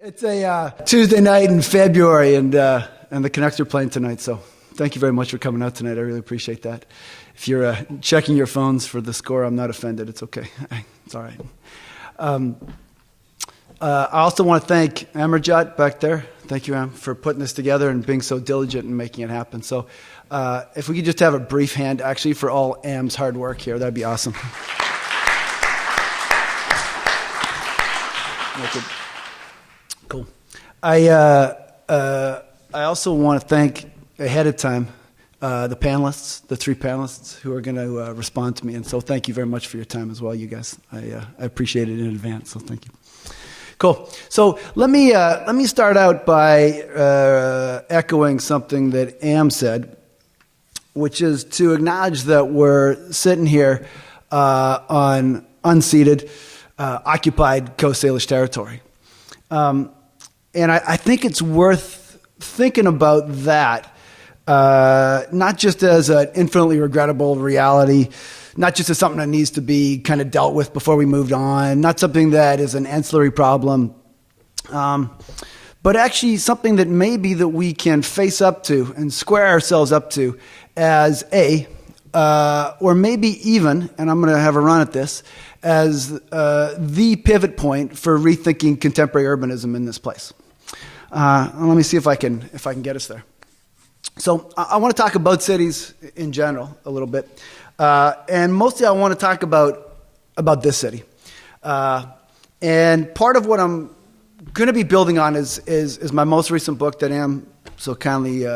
It's a Tuesday night in February, and the Canucks are playing tonight, so thank you very much for coming out tonight. I really appreciate that. If you're checking your phones for the score, I'm not offended. It's okay. It's all right. I also want to thank Amarjot back there. Thank you, Am, for putting this together and being so diligent and making it happen. So if we could just have a brief hand, actually, for all Am's hard work here, that'd be awesome. Cool. I also want to thank ahead of time the panelists, the three panelists who are going to respond to me. And so thank you very much for your time as well, you guys. I appreciate it in advance, so thank you. Cool. So let me start out by echoing something that Am said, which is to acknowledge that we're sitting here on unceded, occupied Coast Salish territory. And I think it's worth thinking about that, not just as an infinitely regrettable reality, not just as something that needs to be kind of dealt with before we moved on, not something that is an ancillary problem, but actually something that maybe that we can face up to and square ourselves up to as or maybe even, and I'm going to have a run at this, as the pivot point for rethinking contemporary urbanism in this place. Let me see if I can get us there. So I want to talk about cities in general a little bit, and mostly I want to talk about this city. And part of what I'm going to be building on is my most recent book that Am so kindly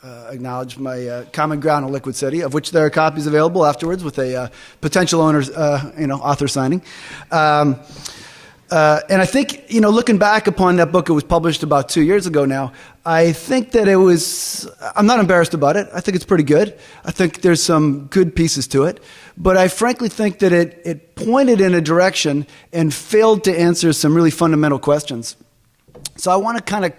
acknowledged, my Common Ground, a Liquid City, of which there are copies available afterwards with a potential owner's author signing. And I think, looking back upon that book, it was published about 2 years ago now. I think that I'm not embarrassed about it. I think it's pretty good. I think there's some good pieces to it. But I frankly think that it pointed in a direction and failed to answer some really fundamental questions. So I want to kind of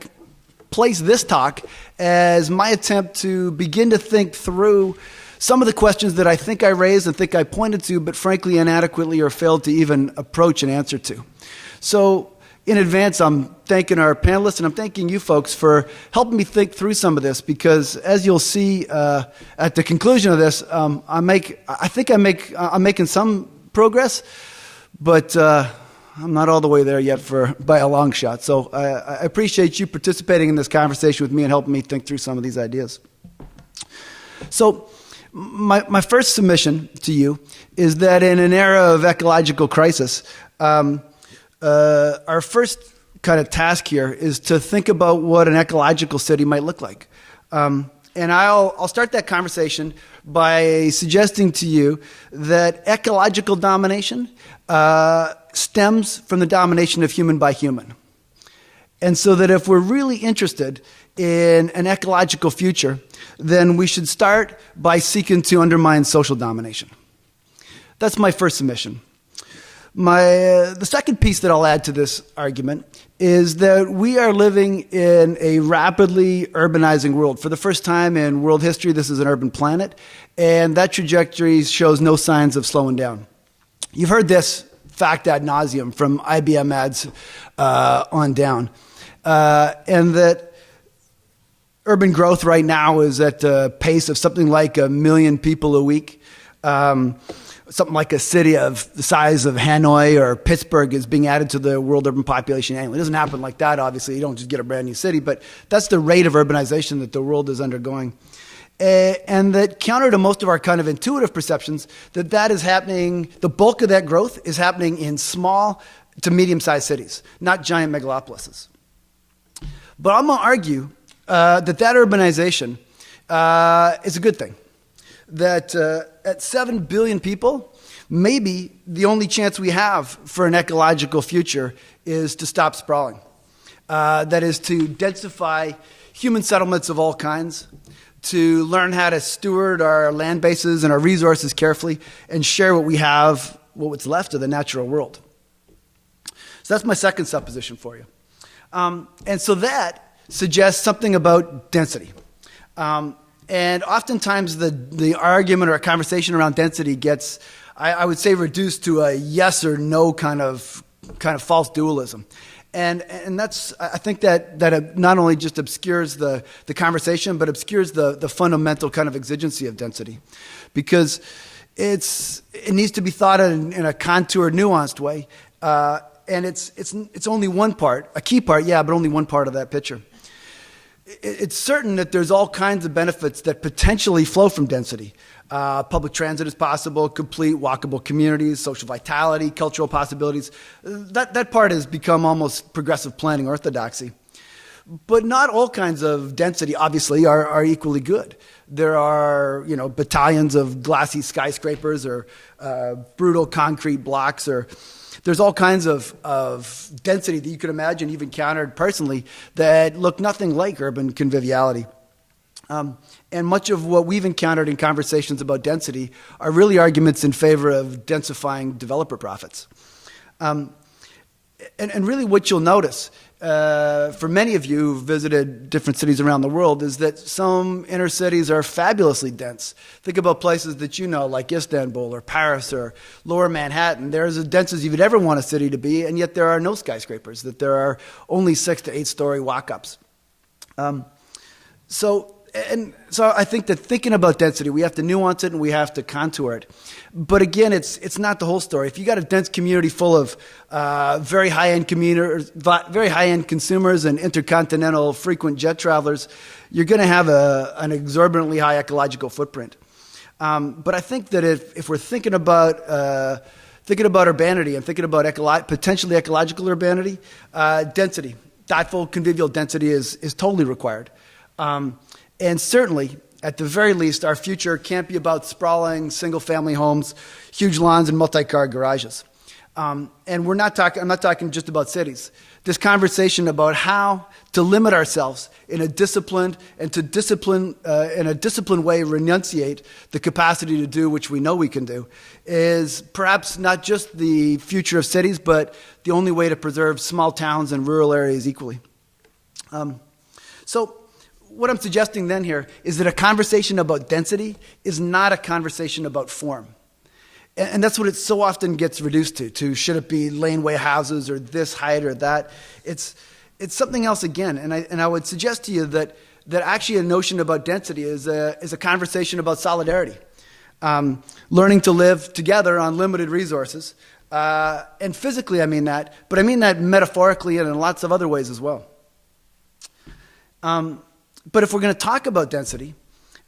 place this talk as my attempt to begin to think through some of the questions that I think I raised and think I pointed to, but frankly inadequately or failed to even approach an answer to. So in advance, I'm thanking our panelists and I'm thanking you folks for helping me think through some of this, because as you'll see at the conclusion of this, I'm making some progress, but I'm not all the way there yet by a long shot. So I appreciate you participating in this conversation with me and helping me think through some of these ideas. So my first submission to you is that in an era of ecological crisis, our first kind of task here is to think about what an ecological city might look like. And I'll start that conversation by suggesting to you that ecological domination stems from the domination of human by human. And so that if we're really interested in an ecological future, then we should start by seeking to undermine social domination. That's my first submission. The second piece that I'll add to this argument is that we are living in a rapidly urbanizing world. For the first time in world history, this is an urban planet, and that trajectory shows no signs of slowing down. You've heard this fact ad nauseum from IBM ads on down, and that urban growth right now is at a pace of something like 1 million people a week. Something like a city of the size of Hanoi or Pittsburgh is being added to the world urban population annually. It doesn't happen like that, obviously. You don't just get a brand new city, but that's the rate of urbanization that the world is undergoing. And that counter to most of our kind of intuitive perceptions, that is happening, the bulk of that growth is happening in small to medium-sized cities, not giant megalopolises. But I'm going to argue that urbanization is a good thing. That at 7 billion people, maybe the only chance we have for an ecological future is to stop sprawling. That is to densify human settlements of all kinds, to learn how to steward our land bases and our resources carefully, and share what we have, what's left of the natural world. So that's my second supposition for you. And so that suggests something about density. And oftentimes the argument or a conversation around density gets, I would say, reduced to a yes or no kind of false dualism. And that's, I think that it not only just obscures the conversation, but obscures the fundamental kind of exigency of density, because it needs to be thought in a contoured, nuanced way, and it's only one part, a key part, yeah, but only one part of that picture. It's certain that there's all kinds of benefits that potentially flow from density. Public transit is possible, complete walkable communities, social vitality, cultural possibilities. That part has become almost progressive planning orthodoxy. But not all kinds of density, obviously, are equally good. There are, battalions of glassy skyscrapers or brutal concrete blocks, or there's all kinds of density that you could imagine you've encountered personally that look nothing like urban conviviality. And much of what we've encountered in conversations about density are really arguments in favor of densifying developer profits. And really what you'll notice, for many of you who've visited different cities around the world, is that some inner cities are fabulously dense. Think about places that you know, like Istanbul or Paris or Lower Manhattan. They're as dense as you would ever want a city to be, and yet there are no skyscrapers, that there are only 6 to 8 story walk-ups. So I think that thinking about density, we have to nuance it and we have to contour it. But again, it's not the whole story. If you got a dense community full of very high-end consumers and intercontinental frequent jet travelers, you're going to have an exorbitantly high ecological footprint. But I think that if we're thinking about urbanity and thinking about potentially ecological urbanity, density, thoughtful convivial density is totally required. And certainly, at the very least, our future can't be about sprawling single-family homes, huge lawns, and multi-car garages. And I'm not talking just about cities. This conversation about how to limit ourselves in a disciplined way, renunciate the capacity to do which we know we can do, is perhaps not just the future of cities, but the only way to preserve small towns and rural areas equally. So what I'm suggesting then here is that a conversation about density is not a conversation about form. And that's what it so often gets reduced to should it be laneway houses or this height or that. It's something else again. And I would suggest to you that actually a notion about density is a conversation about solidarity. Learning to live together on limited resources. And physically I mean that, but I mean that metaphorically and in lots of other ways as well. But if we're going to talk about density,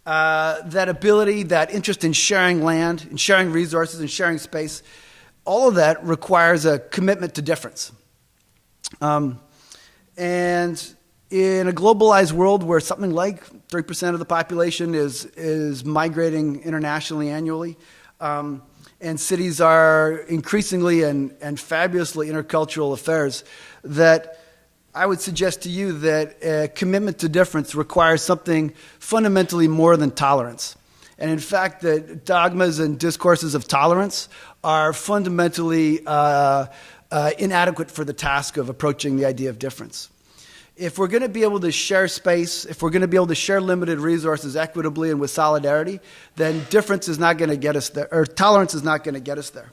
that ability, that interest in sharing land, in sharing resources, and sharing space, all of that requires a commitment to difference. And in a globalized world where something like 3% of the population is migrating internationally annually, and cities are increasingly and fabulously intercultural affairs, that I would suggest to you that a commitment to difference requires something fundamentally more than tolerance. And in fact, that dogmas and discourses of tolerance are fundamentally inadequate for the task of approaching the idea of difference. If we're going to be able to share space, if we're going to be able to share limited resources equitably and with solidarity, then difference is not going to get us there, or tolerance is not going to get us there.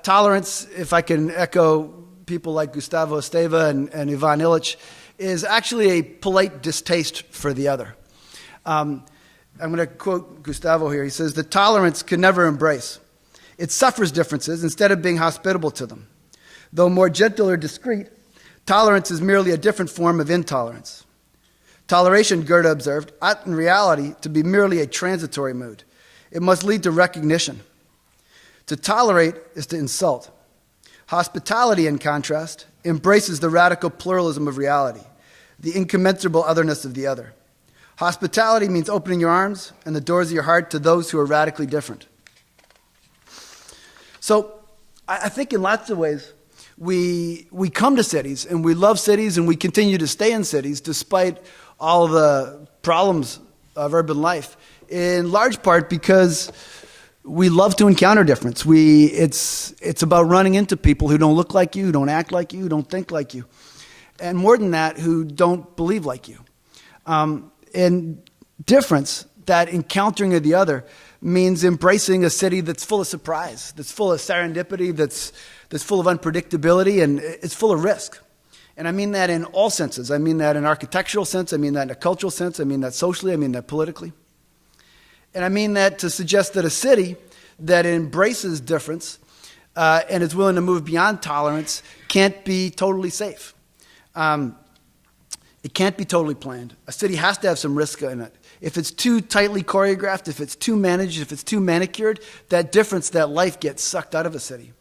Tolerance, if I can echo people like Gustavo Esteva and Ivan Illich, is actually a polite distaste for the other. I'm going to quote Gustavo here. He says, "The tolerance can never embrace. It suffers differences instead of being hospitable to them. Though more gentle or discreet, tolerance is merely a different form of intolerance. Toleration," Goethe observed, "ought in reality to be merely a transitory mood. It must lead to recognition. To tolerate is to insult. Hospitality, in contrast, embraces the radical pluralism of reality, the incommensurable otherness of the other. Hospitality means opening your arms and the doors of your heart to those who are radically different." So I think in lots of ways we come to cities and we love cities and we continue to stay in cities despite all the problems of urban life, in large part because we love to encounter difference. It's about running into people who don't look like you, who don't act like you, who don't think like you. And more than that, who don't believe like you. And difference, that encountering of the other, means embracing a city that's full of surprise, that's full of serendipity, that's full of unpredictability and it's full of risk. And I mean that in all senses. I mean that in an architectural sense. I mean that in a cultural sense. I mean that socially. I mean that politically. And I mean that to suggest that a city that embraces difference and is willing to move beyond tolerance can't be totally safe. It can't be totally planned. A city has to have some risk in it. If it's too tightly choreographed, if it's too managed, if it's too manicured, that difference, that life gets sucked out of a city.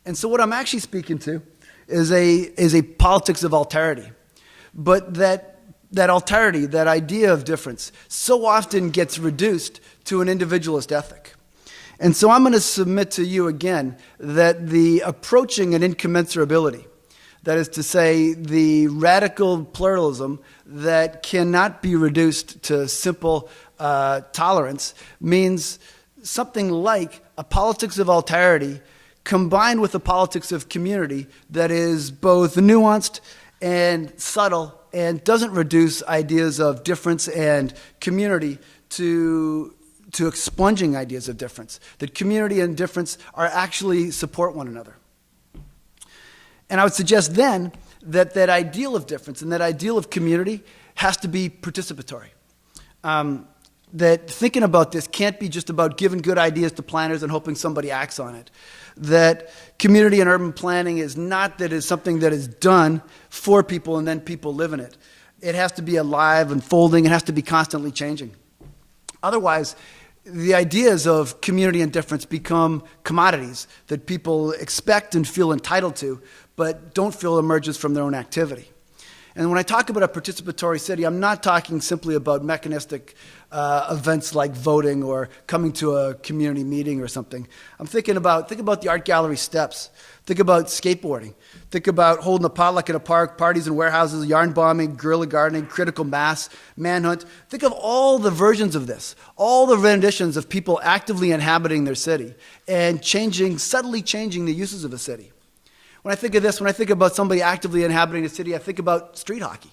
And so what I'm actually speaking to is a politics of alterity. But that alterity, that idea of difference, so often gets reduced to an individualist ethic. And so I'm going to submit to you again that the approaching an incommensurability, that is to say, the radical pluralism that cannot be reduced to simple tolerance, means something like a politics of alterity combined with a politics of community that is both nuanced and subtle and doesn't reduce ideas of difference and community to expunging ideas of difference. That community and difference are actually support one another. And I would suggest then that that ideal of difference and that ideal of community has to be participatory. That thinking about this can't be just about giving good ideas to planners and hoping somebody acts on it. That community and urban planning is not that it's something that is done for people and then people live in it. It has to be alive, unfolding, it has to be constantly changing. Otherwise, the ideas of community and difference become commodities that people expect and feel entitled to, but don't feel emerges from their own activity. And when I talk about a participatory city, I'm not talking simply about mechanistic events like voting or coming to a community meeting or something. I'm think about the art gallery steps. Think about skateboarding. Think about holding a potluck in a park, parties in warehouses, yarn bombing, guerrilla gardening, critical mass, manhunt. Think of all the versions of this, all the renditions of people actively inhabiting their city and subtly changing the uses of a city. When I think of this, when I think about somebody actively inhabiting a city, I think about street hockey.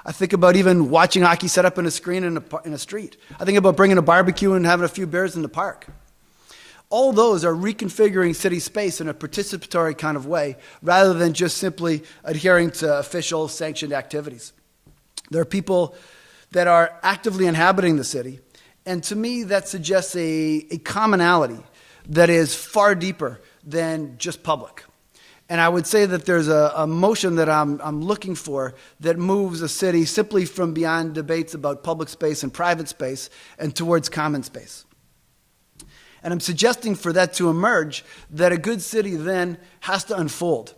I think about even watching hockey set up in a screen in a street. I think about bringing a barbecue and having a few beers in the park. All those are reconfiguring city space in a participatory kind of way, rather than just simply adhering to official sanctioned activities. There are people that are actively inhabiting the city, and to me that suggests a commonality that is far deeper than just public. And I would say that there's a motion that I'm looking for that moves a city simply from beyond debates about public space and private space and towards common space. And I'm suggesting for that to emerge that a good city then has to unfold.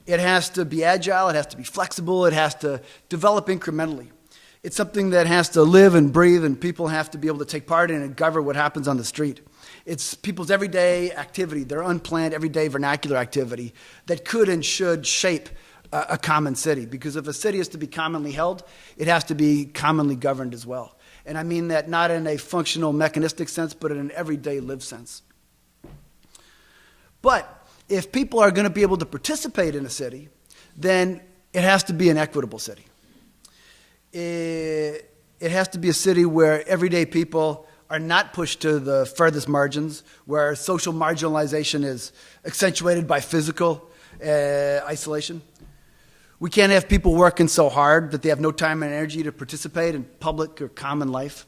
It has to be agile, it has to be flexible, it has to develop incrementally. It's something that has to live and breathe, and people have to be able to take part in and govern what happens on the street. It's people's everyday activity, their unplanned everyday vernacular activity that could and should shape a common city. Because if a city is to be commonly held, it has to be commonly governed as well. And I mean that not in a functional mechanistic sense, but in an everyday lived sense. But if people are going to be able to participate in a city, then it has to be an equitable city. It has to be a city where everyday people are not pushed to the furthest margins, where social marginalization is accentuated by physical isolation. We can't have people working so hard that they have no time and energy to participate in public or common life.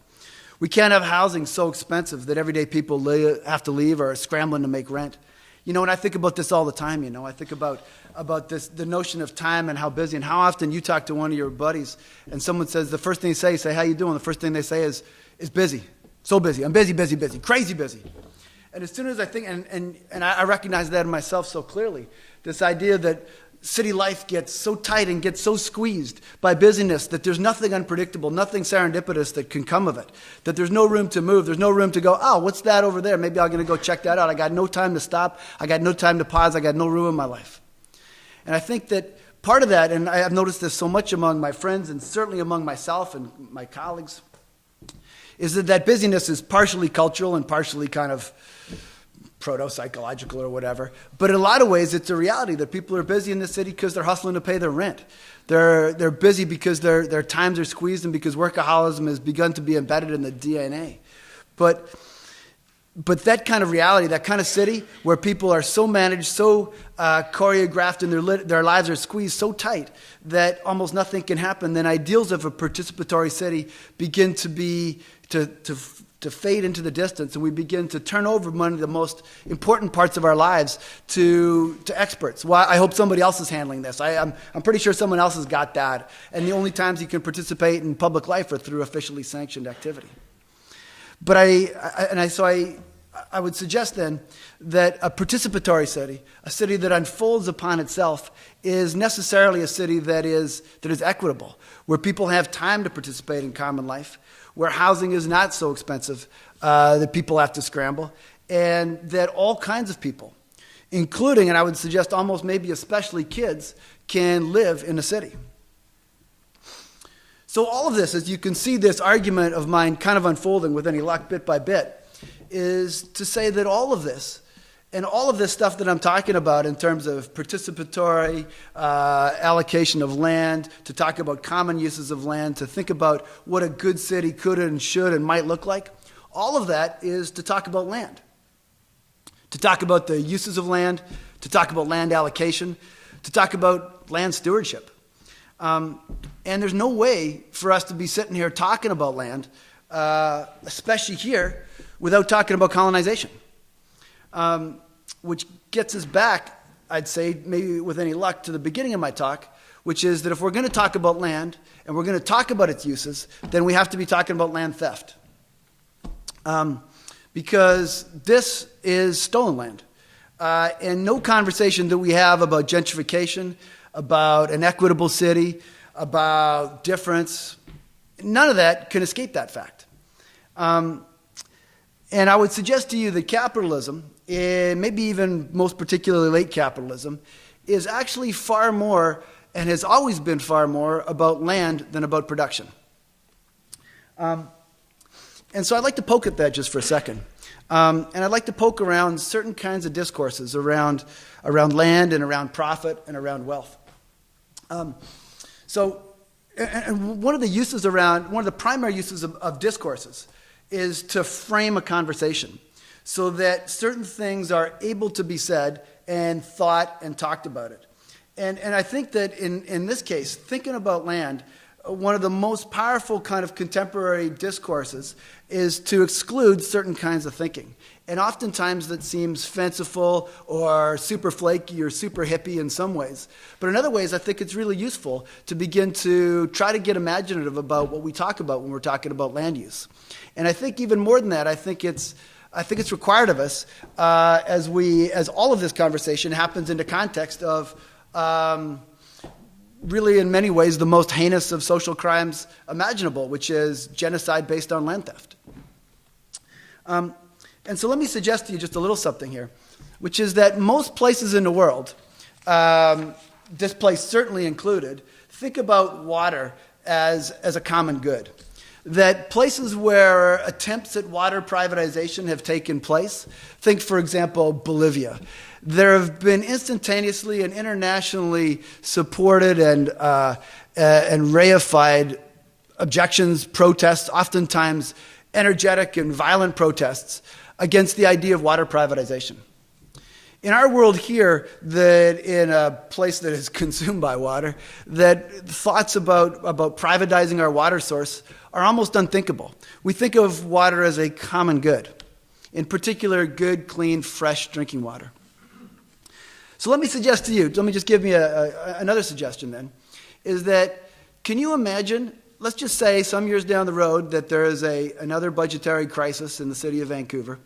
We can't have housing so expensive that everyday people have to leave or are scrambling to make rent. You know, and I think about this all the time, you know. I think about this, the notion of time and how busy, and how often you talk to one of your buddies and someone says, the first thing they say, how you doing? The first thing they say is busy. So busy. I'm busy, crazy busy. And as soon as I think, and I recognize that in myself so clearly, this idea that city life gets so tight and gets so squeezed by busyness that there's nothing unpredictable, nothing serendipitous that can come of it, that there's no room to move, there's no room to go, oh, what's that over there? Maybe I'm going to go check that out. I got no time to stop. I got no time to pause. I got no room in my life. And I think that part of that, and I've noticed this so much among my friends and certainly among myself and my colleagues, is that busyness is partially cultural and partially kind of proto-psychological or whatever. But in a lot of ways, it's a reality that people are busy in the city because they're hustling to pay their rent. They're busy because their times are squeezed and because workaholism has begun to be embedded in the DNA. But But that kind of reality, that kind of city where people are so managed, so choreographed, and their lives are squeezed so tight that almost nothing can happen, then ideals of a participatory city begin to fade into the distance, and we begin to turn over one of the most important parts of our lives to experts. Well, I hope somebody else is handling this. I'm pretty sure someone else has got that. And the only times you can participate in public life are through officially sanctioned activity. But I would suggest then that a participatory city, a city that unfolds upon itself, is necessarily a city that is equitable, where people have time to participate in common life, where housing is not so expensive that people have to scramble, and that all kinds of people, including, and I would suggest almost maybe especially kids, can live in a city. So all of this, as you can see this argument of mine kind of unfolding with any luck bit by bit, is to say that all of this, and all of this stuff that I'm talking about in terms of participatory allocation of land, to talk about common uses of land, to think about what a good city could and should and might look like, all of that is to talk about land. To talk about the uses of land, to talk about land allocation, to talk about land stewardship. And there's no way for us to be sitting here talking about land, especially here, without talking about colonization. Which gets us back, I'd say, maybe with any luck, to the beginning of my talk, which is that if we're going to talk about land, and we're going to talk about its uses, then we have to be talking about land theft. Because this is stolen land. And no conversation that we have about gentrification, about an equitable city, about difference, none of that can escape that fact. And I would suggest to you that capitalism, and maybe even most particularly late capitalism, is actually far more, and has always been far more, about land than about production. And so I'd like to poke at that just for a second. And I'd like to poke around certain kinds of discourses around land and around profit and around wealth. So one of the primary uses of discourses is to frame a conversation so that certain things are able to be said and thought and talked about it. And I think that in this case, thinking about land, one of the most powerful kind of contemporary discourses is to exclude certain kinds of thinking. And oftentimes that seems fanciful or super flaky or super hippie in some ways. But in other ways, I think it's really useful to begin to try to get imaginative about what we talk about when we're talking about land use. And I think even more than that, I think it's required of us as all of this conversation happens in the context of really in many ways the most heinous of social crimes imaginable, which is genocide based on land theft. And so let me suggest to you just a little something here, which is that most places in the world, this place certainly included, think about water as a common good. That places where attempts at water privatization have taken place, think, for example, Bolivia. There have been instantaneously and internationally supported and reified objections, protests, oftentimes energetic and violent protests against the idea of water privatization. In our world here, that in a place that is consumed by water, that thoughts about privatizing our water source are almost unthinkable. We think of water as a common good, in particular good, clean, fresh drinking water. So let me suggest to you, let me just give me another suggestion then, is that can you imagine, let's just say some years down the road that there is another budgetary crisis in the city of Vancouver,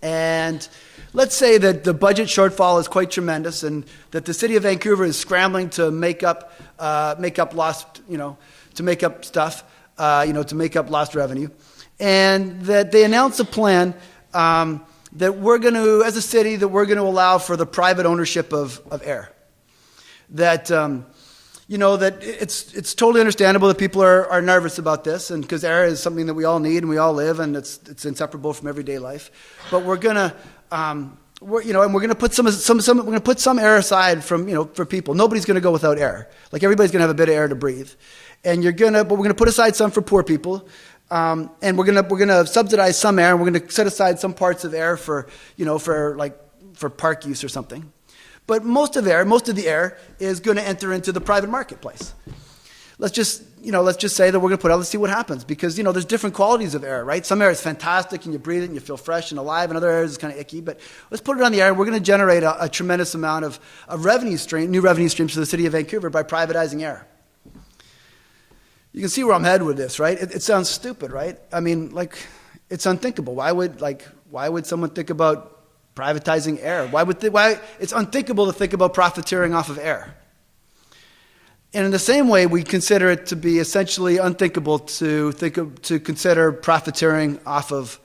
and let's say that the budget shortfall is quite tremendous, and that the city of Vancouver is scrambling to make up lost, to make up stuff, to make up lost revenue, and that they announce a plan that we're going to, as a city, that we're going to allow for the private ownership of air. That that it's totally understandable that people are nervous about this, and because air is something that we all need and we all live, and it's inseparable from everyday life. But we're gonna we're gonna put we're gonna put some air aside from for people. Nobody's gonna go without air. Like everybody's gonna have a bit of air to breathe, but we're gonna put aside some for poor people, And we're gonna subsidize some air, and we're gonna set aside some parts of air for park use or something. But most of the air is going to enter into the private marketplace. Let's just say that we're going to put out, let's see what happens, because there's different qualities of air, right? Some air is fantastic and you breathe it and you feel fresh and alive, and other air is kind of icky. But let's put it on the air. We're going to generate a tremendous amount of new revenue streams for the city of Vancouver by privatizing air. You can see where I'm headed with this, right? It sounds stupid, right? I mean, like, it's unthinkable. Why would someone think about privatizing air? Why it's unthinkable to think about profiteering off of air. And in the same way, we consider it to be essentially unthinkable to consider profiteering off of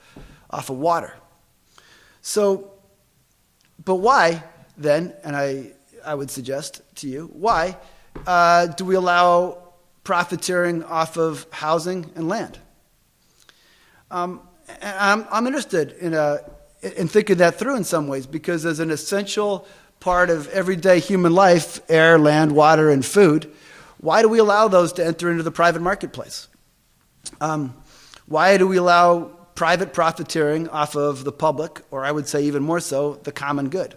water. So, but why then? And I would suggest to you, why do we allow profiteering off of housing and land? And I'm interested in thinking that through in some ways, because as an essential part of everyday human life, air, land, water, and food, why do we allow those to enter into the private marketplace? Why do we allow private profiteering off of the public, or I would say even more so, the common good?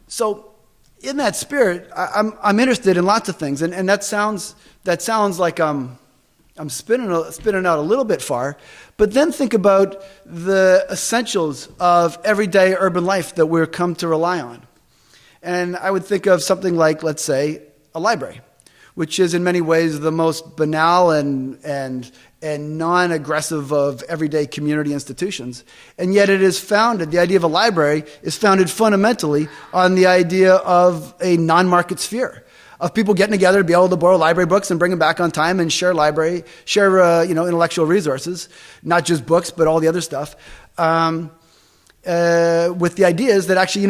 So in that spirit, I'm interested in lots of things, and that sounds like I'm spinning out a little bit far, but then think about the essentials of everyday urban life that we're come to rely on. And I would think of something like, let's say, a library, which is in many ways the most banal and non-aggressive of everyday community institutions. And yet the idea of a library is founded fundamentally on the idea of a non-market sphere, of people getting together to be able to borrow library books and bring them back on time and share intellectual resources, not just books, but all the other stuff, with the ideas that actually,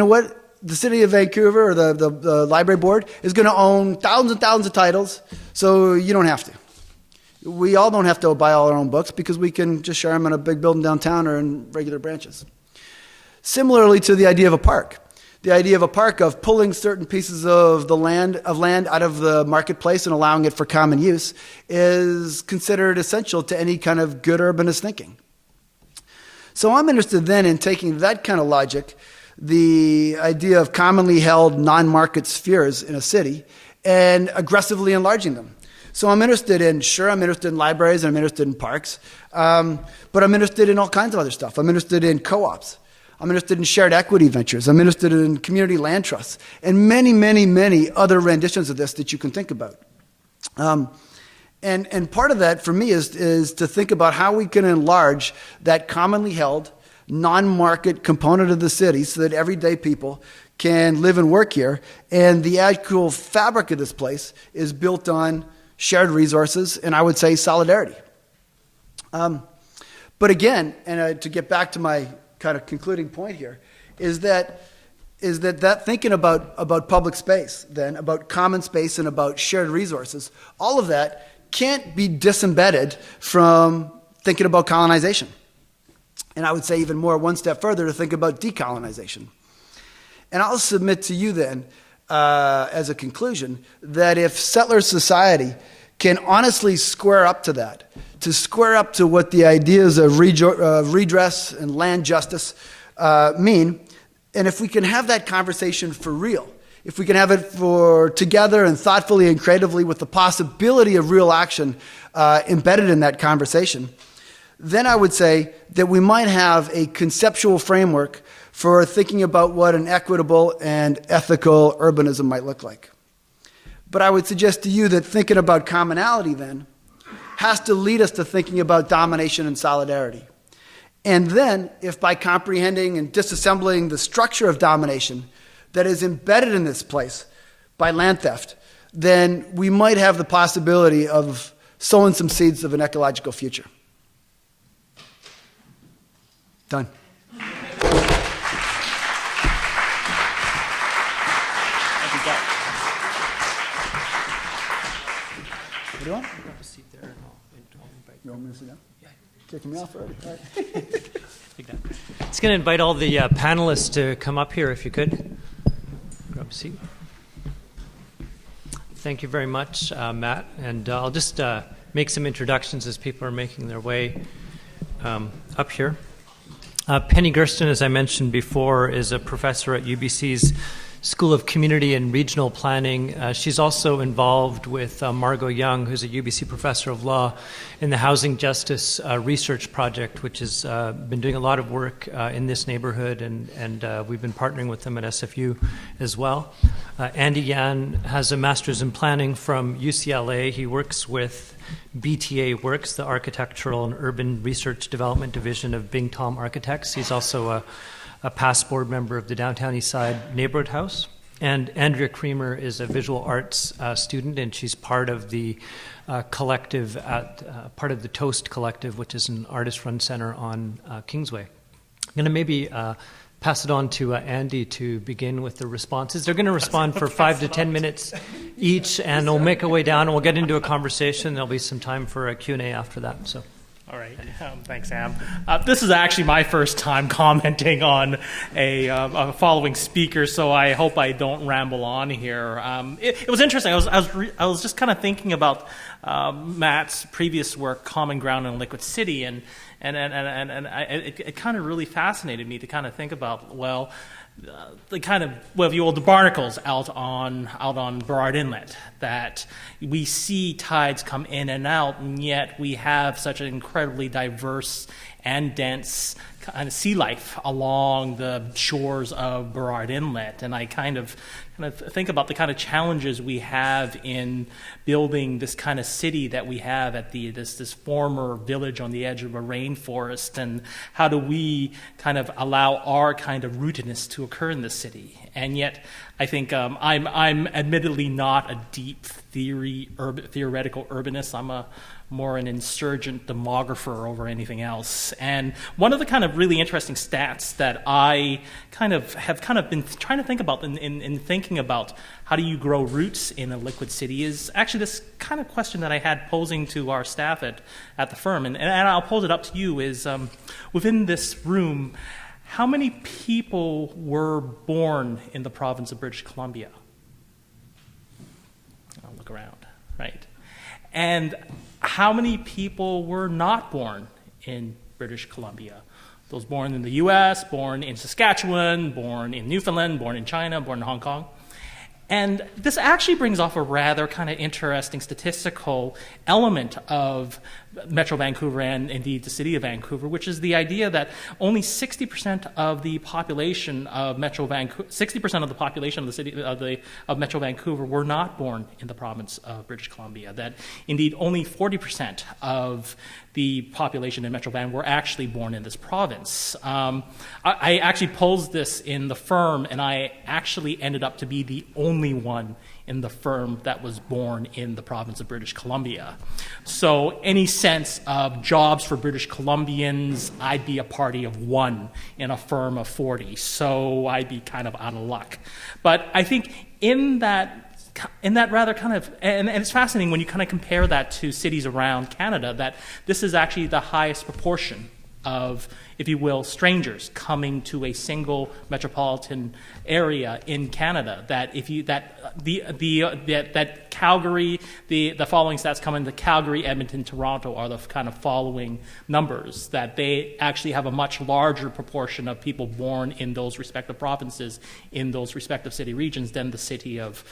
the city of Vancouver or the library board is going to own thousands and thousands of titles, so you don't have to. We all don't have to buy all our own books because we can just share them in a big building downtown or in regular branches. Similarly to the idea of a park. The idea of a park, of pulling certain pieces of land out of the marketplace and allowing it for common use, is considered essential to any kind of good urbanist thinking. So I'm interested then in taking that kind of logic, the idea of commonly held non-market spheres in a city, and aggressively enlarging them. So I'm interested in libraries, and I'm interested in parks, but I'm interested in all kinds of other stuff. I'm interested in co-ops. I'm interested in shared equity ventures. I'm interested in community land trusts, and many, many, many other renditions of this that you can think about. And part of that for me is to think about how we can enlarge that commonly held non-market component of the city so that everyday people can live and work here, and the actual fabric of this place is built on shared resources and, I would say, solidarity. But again, and to get back to my kind of concluding point here, is that thinking about public space, then, about common space and about shared resources, all of that can't be disembedded from thinking about colonization. And I would say even more, one step further, to think about decolonization. And I'll submit to you then, as a conclusion, that if settler society can honestly square up to that, to square up to what the ideas of redress and land justice mean, and if we can have that conversation for real, if we can have it for together and thoughtfully and creatively with the possibility of real action embedded in that conversation, then I would say that we might have a conceptual framework for thinking about what an equitable and ethical urbanism might look like. But I would suggest to you that thinking about commonality then has to lead us to thinking about domination and solidarity. And then, if by comprehending and disassembling the structure of domination that is embedded in this place by land theft, then we might have the possibility of sowing some seeds of an ecological future. Done. What do you want? Grab a seat there and I'll invite You want me to sit down? Yeah. Kicking me off already? All right. Take that. It's going to invite all the panelists to come up here if you could. Grab a seat. Thank you very much, Matt. And I'll just make some introductions as people are making their way up here. Penny Gersten, as I mentioned before, is a professor at UBC's School of Community and Regional Planning. She's also involved with Margot Young, who's a UBC professor of law, in the Housing Justice Research Project, which has been doing a lot of work in this neighborhood, and we've been partnering with them at SFU as well. Andy Yan has a master's in planning from UCLA. He works with BTA Works, the Architectural and Urban Research Development Division of Bing Tom Architects. He's also a past board member of the Downtown East Side Neighborhood House. And Andrea Creamer is a visual arts student, and she's part of the collective part of the Toast Collective, which is an artist-run center on Kingsway. I'm going to maybe pass it on to Andy to begin with the responses. They're going to respond for 5 to 10 minutes each, and we'll make our way down, and we'll get into a conversation. There'll be some time for a Q&A after that. So. All right. Thanks, Sam. This is actually my first time commenting on a following speaker, so I hope I don't ramble on here. It was interesting. I was just kind of thinking about Matt's previous work, Common Ground in Liquid City, and it kind of really fascinated me to kind of think about, well, the barnacles out on Burrard Inlet, that we see tides come in and out, and yet we have such an incredibly diverse and dense kind of sea life along the shores of Burrard Inlet. And I kind of think about the kind of challenges we have in building this kind of city that we have at this former village on the edge of a rainforest, and how do we kind of allow our kind of rootedness to occur in this city. And yet I think I'm admittedly not a deep theoretical urbanist. I'm more an insurgent demographer over anything else. And one of the kind of really interesting stats that I have been trying to think about in thinking about how do you grow roots in a liquid city is actually this kind of question that I had posing to our staff at the firm. And I'll pose it up to you is, within this room, how many people were born in the province of British Columbia? I'll look around, right? And how many people were not born in British Columbia? Those born in the US, born in Saskatchewan, born in Newfoundland, born in China, born in Hong Kong. And this actually brings off a rather kind of interesting statistical element of Metro Vancouver and indeed the city of Vancouver, which is the idea that only 60% of the population of Metro Vancouver, 60% of the population of the city of Metro Vancouver were not born in the province of British Columbia. That indeed only 40% of the population in Metro Van were actually born in this province. I actually posed this in the firm, and I actually ended up to be the only one in the firm that was born in the province of British Columbia. So any sense of jobs for British Columbians, I'd be a party of one in a firm of 40. So I'd be kind of out of luck. But I think in that rather kind of, and it's fascinating when you kind of compare that to cities around Canada, that this is actually the highest proportion of, if you will, strangers coming to a single metropolitan area in Canada. That if you that Calgary, the following stats come into Calgary, Edmonton, Toronto are the kind of following numbers. That they actually have a much larger proportion of people born in those respective provinces in those respective city regions than the city of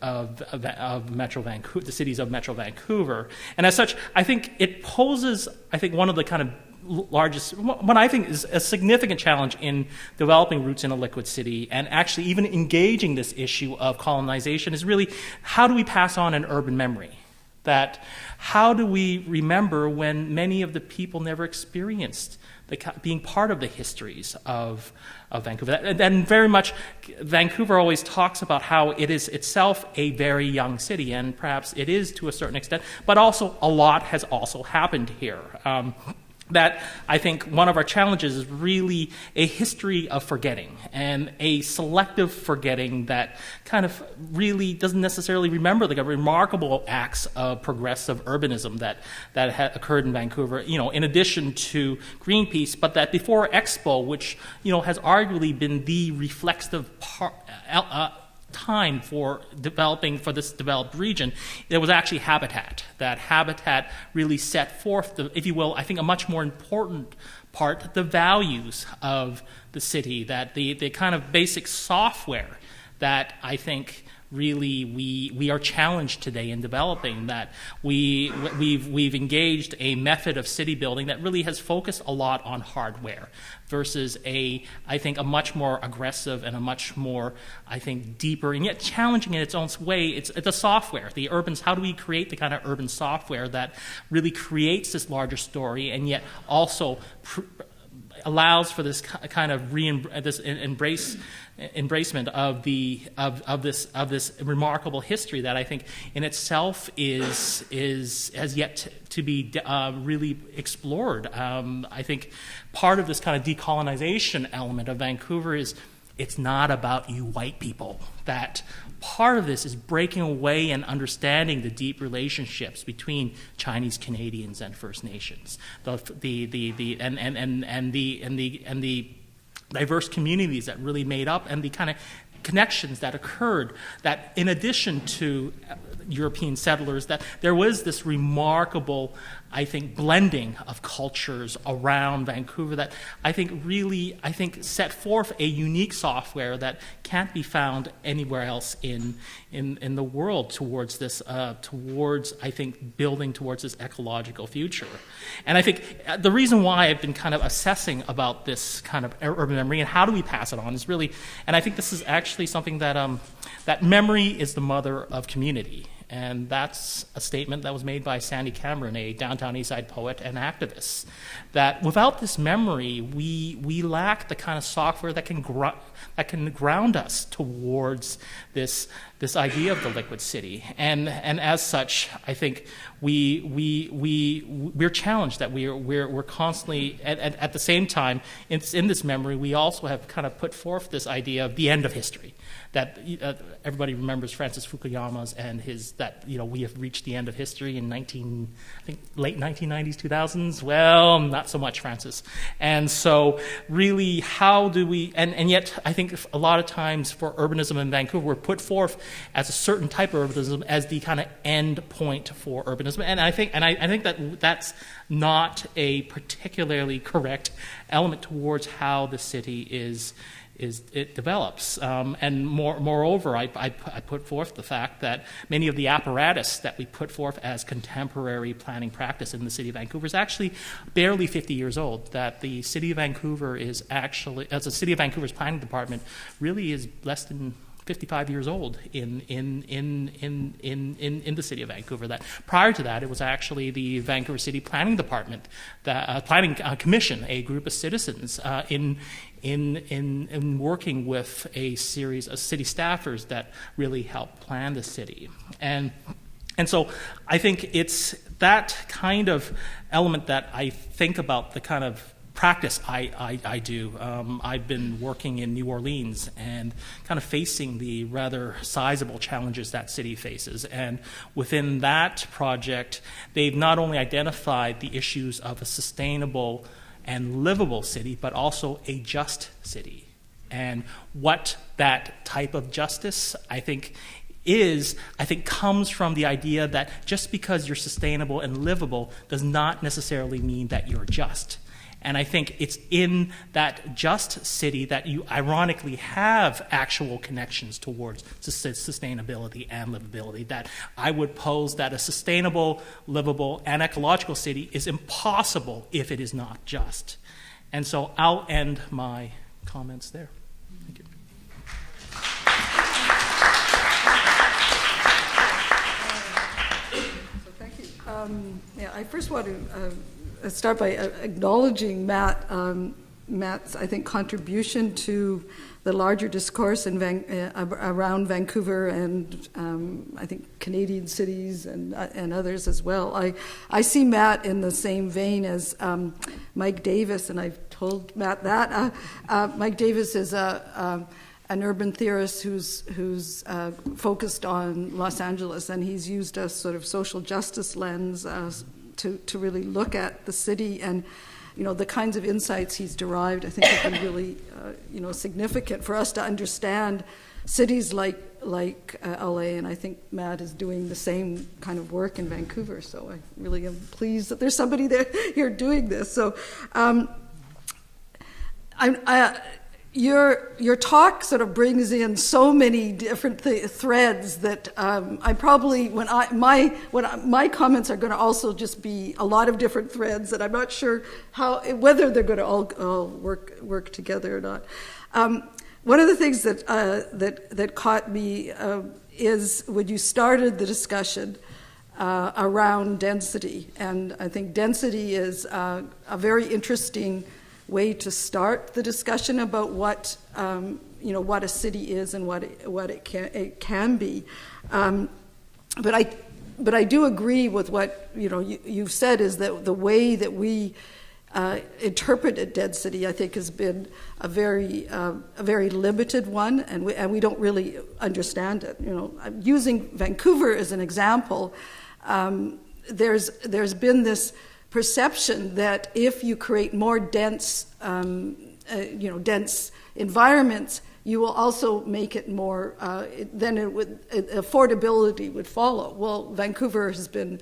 Metro Vancouver, the cities of Metro Vancouver. And as such, I think it poses, one of the kind of largest, what I think is a significant challenge in developing roots in a liquid city, and actually even engaging this issue of colonization, is really how do we pass on an urban memory? That how do we remember when many of the people never experienced being part of the histories of Vancouver? And very much, Vancouver always talks about how it is itself a very young city, and perhaps it is to a certain extent, but also a lot has also happened here. That I think one of our challenges is really a history of forgetting, and a selective forgetting that kind of really doesn't necessarily remember the remarkable acts of progressive urbanism that had occurred in Vancouver, in addition to Greenpeace, but that before Expo, which, has arguably been the reflexive time for developing for this developed region, there was actually habitat. That habitat really set forth, if you will, I think a much more important part, the values of the city, that the kind of basic software that I think really we are challenged today in developing, that we've engaged a method of city building that really has focused a lot on hardware versus I think a much more aggressive and a much more, I think, deeper and yet challenging in its own way. It's the software, the how do we create the kind of urban software that really creates this larger story and yet also allows for this kind of embracement of this remarkable history that I think in itself has yet to be really explored. I think part of this kind of decolonization element of Vancouver is it's not about you white people. That part of this is breaking away and understanding the deep relationships between Chinese Canadians and First Nations, the diverse communities that really made up, and the kind of connections that occurred, that in addition to European settlers, that there was this remarkable, I think, blending of cultures around Vancouver that I think really, set forth a unique software that can't be found anywhere else in the world towards this, building towards this ecological future. And I think the reason why I've been kind of assessing about this kind of urban memory and how do we pass it on is really, and I think this is actually something that that memory is the mother of community. And that's a statement that was made by Sandy Cameron, a downtown Eastside poet and activist, that without this memory, we lack the kind of software that can ground us towards this idea of the liquid city. And as such, I think we're challenged that we're constantly at the same time in this memory. We also have kind of put forth this idea of the end of history. That everybody remembers Francis Fukuyama's and his, that, we have reached the end of history in late 1990s, 2000s. Well, not so much, Francis. And so really, how do we, and yet I think a lot of times for urbanism in Vancouver, we're put forth as a certain type of urbanism as the kind of end point for urbanism. And I think that that's not a particularly correct element towards how the city it develops. And moreover, I put forth the fact that many of the apparatus that we put forth as contemporary planning practice in the city of Vancouver is actually barely 50 years old. That the city of Vancouver is actually, as the city of Vancouver's planning department, really is less than 55 years old in the city of Vancouver. That prior to that, it was actually the Vancouver City Planning Department, the Planning Commission, a group of citizens in working with a series of city staffers that really helped plan the city. And so I think it's that kind of element that I think about the kind of practice I do. I've been working in New Orleans and kind of facing the rather sizable challenges that city faces. And within that project, they've not only identified the issues of a sustainable and livable city, but also a just city. And what that type of justice, I think, comes from the idea that just because you're sustainable and livable does not necessarily mean that you're just. And I think it's in that just city that you ironically have actual connections towards sustainability and livability. That I would pose that a sustainable, livable, and ecological city is impossible if it is not just. And so I'll end my comments there. Thank you. So thank you. I first want to start by acknowledging Matt's, I think, contribution to the larger discourse around Vancouver and I think Canadian cities and others as well. I see Matt in the same vein as Mike Davis, and I've told Matt that. Mike Davis is an urban theorist who's focused on Los Angeles, and he's used a sort of social justice lens to really look at the city, and the kinds of insights he's derived, I think, have been really significant for us to understand cities like LA, and I think Matt is doing the same kind of work in Vancouver. So I really am pleased that there's somebody there here doing this. So your talk sort of brings in so many different threads that I probably my comments are going to also just be a lot of different threads that I'm not sure whether they're going to all work together or not. One of the things that caught me is when you started the discussion around density, and I think density is a very interesting way to start the discussion about what a city is and what it can be. But I do agree with what you've said, is that the way that we interpreted density, I think, has been a very limited one, and we don't really understand it. I'm using Vancouver as an example. There's been this perception that if you create more dense environments, you will also make it more. Then affordability would follow. Well, Vancouver has been,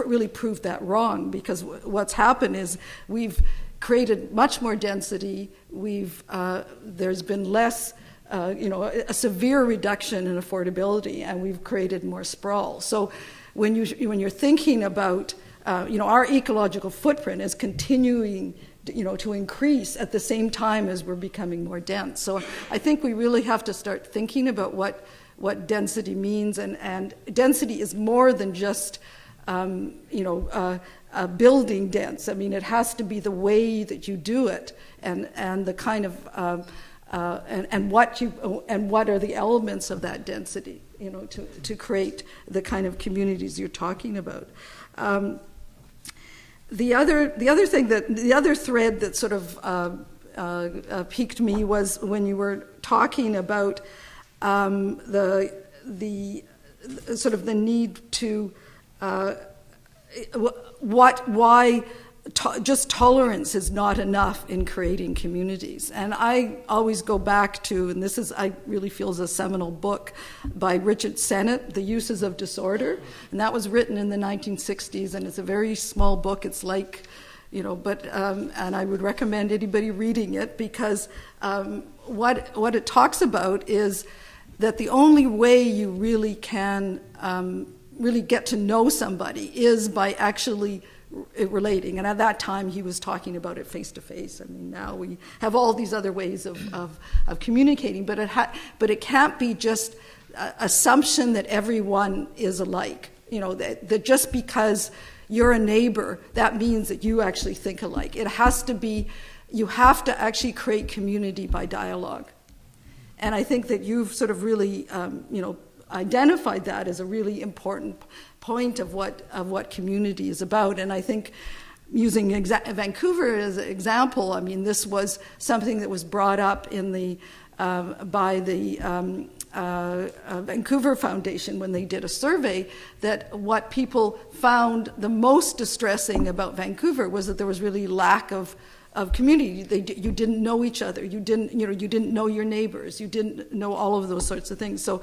really proved that wrong, because what's happened is we've created much more density. There's been less. A severe reduction in affordability, and we've created more sprawl. So when you're thinking about our ecological footprint is continuing, to increase at the same time as we're becoming more dense. So I think we really have to start thinking about what density means, and density is more than just, building dense. I mean, it has to be the way that you do it, and the kind of and what are the elements of that density, to create the kind of communities you're talking about. The other thread that sort of piqued me was when you were talking about the sort of the need to why just tolerance is not enough in creating communities. And I always go back to, and this is, I really feel, is a seminal book by Richard Sennett, The Uses of Disorder. And that was written in the 1960s, and it's a very small book. It's like, and I would recommend anybody reading it, because what it talks about is that the only way you really can really get to know somebody is by actually relating. And at that time, he was talking about it face to face. I mean, now we have all these other ways of communicating, but it can't be just assumption that everyone is alike. That just because you're a neighbor, that means that you actually think alike. It has to be, you have to actually create community by dialogue. And I think that you've sort of really, identified that as a really important point of what community is about. And I think, using Vancouver as an example, I mean, this was something that was brought up in by the Vancouver Foundation when they did a survey, that what people found the most distressing about Vancouver was that there was really lack of community. You didn't know each other. You didn't know your neighbors. You didn't know all of those sorts of things. So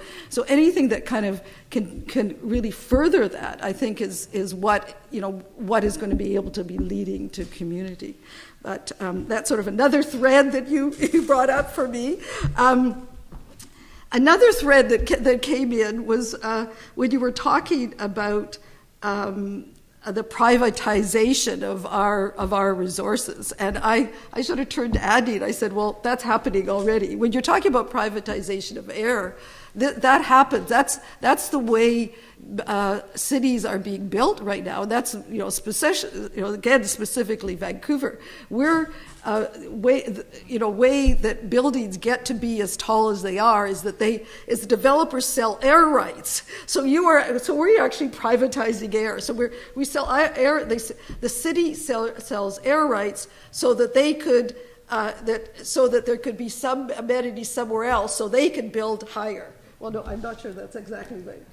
anything that kind of can really further that, I think, is what is going to be able to be leading to community. But that's sort of another thread that you brought up for me. Another thread that came in was when you were talking about the privatization of our resources. And I sort of turned to Andy and I said, well, that's happening already. When you're talking about privatization of air, that happens. That's the way cities are being built right now. That's specifically Vancouver. We're way that buildings get to be as tall as they are is that the developers sell air rights. So we're actually privatizing air. So we sell air. The city sells air rights so that they could so that there could be some amenities somewhere else, so they could build higher. Well, no, I'm not sure that's exactly right.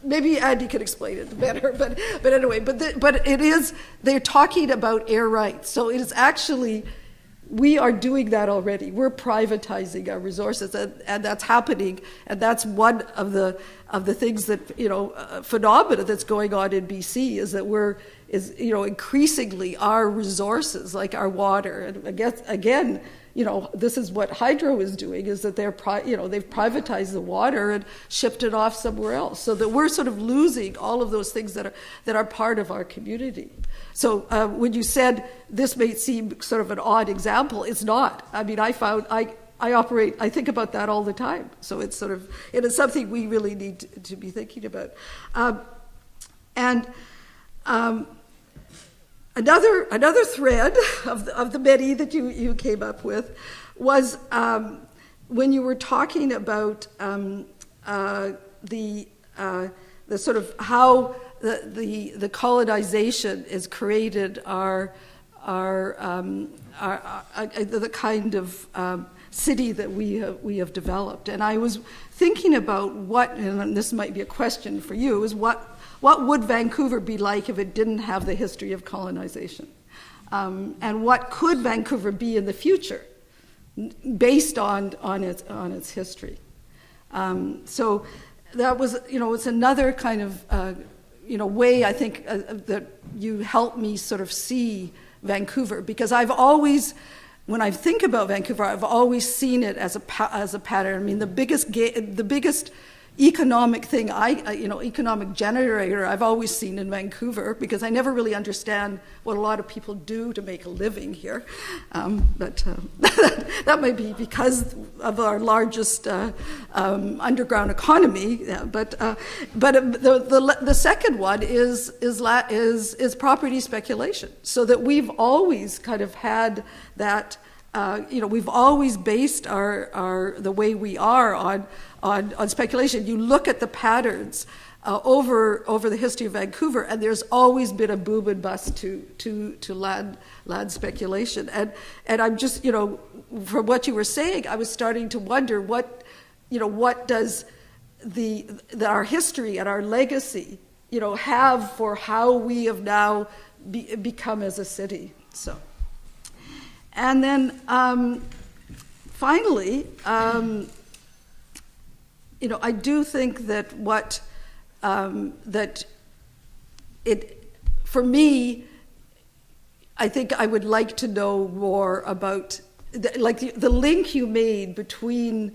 Maybe Andy can explain it better, but anyway, but it is, they're talking about air rights. So it is actually we are doing that already. We're privatizing our resources, and that's happening. And that's one of the things that, phenomena that's going on in BC is that increasingly our resources, like our water, and again, this is what hydro is doing, is that they've privatized the water and shipped it off somewhere else, so that we're sort of losing all of those things that are part of our community. So when you said this may seem sort of an odd example, it's not. I mean, I think about that all the time. So it's it is something we really need to be thinking about. Another thread of the many that you came up with was when you were talking about the sort of how the colonization has created the kind of city that we have developed. And I was thinking about and this might be a question for you, is what would Vancouver be like if it didn't have the history of colonization? And what could Vancouver be in the future based on its history? So that was, it's another kind of, way I think that you helped me sort of see Vancouver, because when I think about Vancouver, I've always seen it as a pattern. I mean, the biggest economic thing, economic generator I've always seen in Vancouver, because I never really understand what a lot of people do to make a living here. But that might be because of our largest underground economy. Yeah, but the second one is property speculation. So that we've always kind of had that. We've always based the way we are on speculation. You look at the patterns over the history of Vancouver, and there's always been a boom and bust to land speculation. And I'm just, from what you were saying, I was starting to wonder what does our history and our legacy, have for how we have now become as a city. So. And then finally, I do think that for me, I think I would like to know more about the link you made between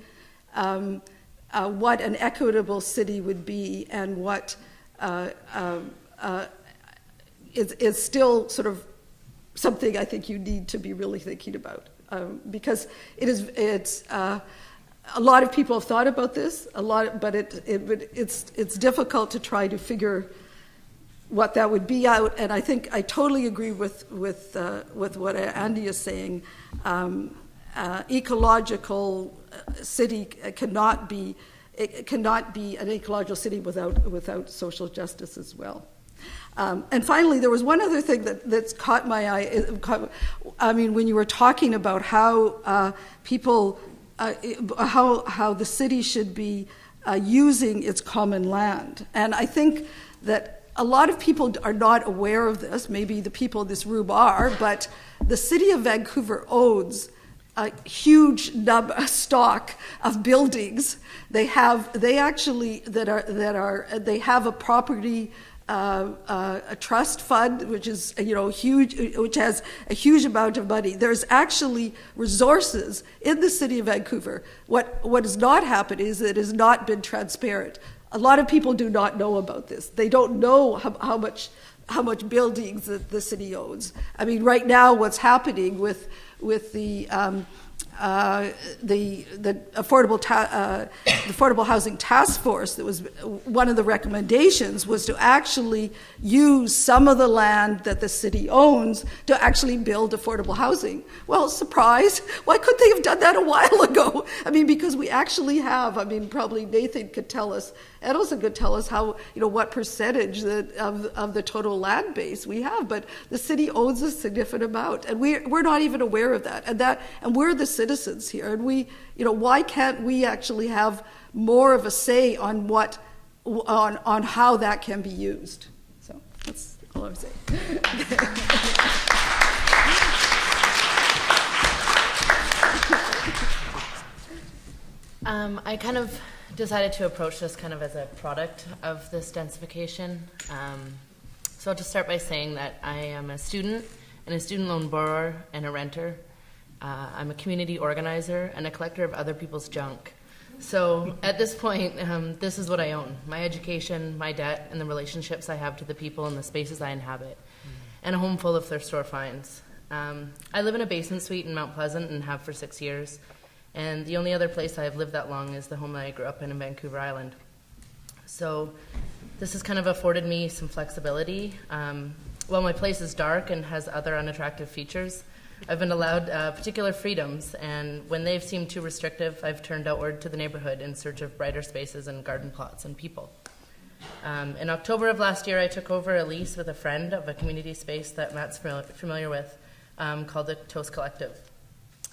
what an equitable city would be and what is still sort of something I think you need to be really thinking about, because it's a lot of people have thought about this but it's difficult to try to figure what that would be out. And I think I totally agree with what Andy is saying. Ecological city cannot be an ecological city without social justice as well. And finally, there was one other thing that's caught my eye. I mean, when you were talking about how people, how the city should be using its common land, and I think that a lot of people are not aware of this. Maybe the people in this room are, but the city of Vancouver owns a huge stock of buildings. They have a property. A trust fund, which is huge, which has a huge amount of money. There's actually resources in the city of Vancouver. What has not happened is it has not been transparent. A lot of people do not know about this. They don't know how much buildings that the city owns. I mean, right now, what's happening with the affordable housing task force, that was one of the recommendations, was to actually use some of the land that the city owns to actually build affordable housing. Well, surprise, why couldn't they have done that a while ago? I mean, because we actually have, probably Nathan could tell us, Edelson could tell us how, what percentage of the total land base we have, but the city owns a significant amount, and we're not even aware of that, and we're the citizens here, and why can't we actually have more of a say on on how that can be used? So that's all I'm saying. I kind of decided to approach this kind of as a product of this densification. So I'll just start by saying that I am a student and a student loan borrower and a renter. I'm a community organizer and a collector of other people's junk. So at this point, this is what I own: my education, my debt, and the relationships I have to the people and the spaces I inhabit, and a home full of thrift store finds. I live in a basement suite in Mount Pleasant and have for 6 years. And the only other place I've lived that long is the home that I grew up in Vancouver Island. So this has kind of afforded me some flexibility. While my place is dark and has other unattractive features, I've been allowed particular freedoms, and when they've seemed too restrictive, I've turned outward to the neighborhood in search of brighter spaces and garden plots and people. In October of last year, I took over a lease with a friend of a community space that Matt's familiar with, called the Toast Collective.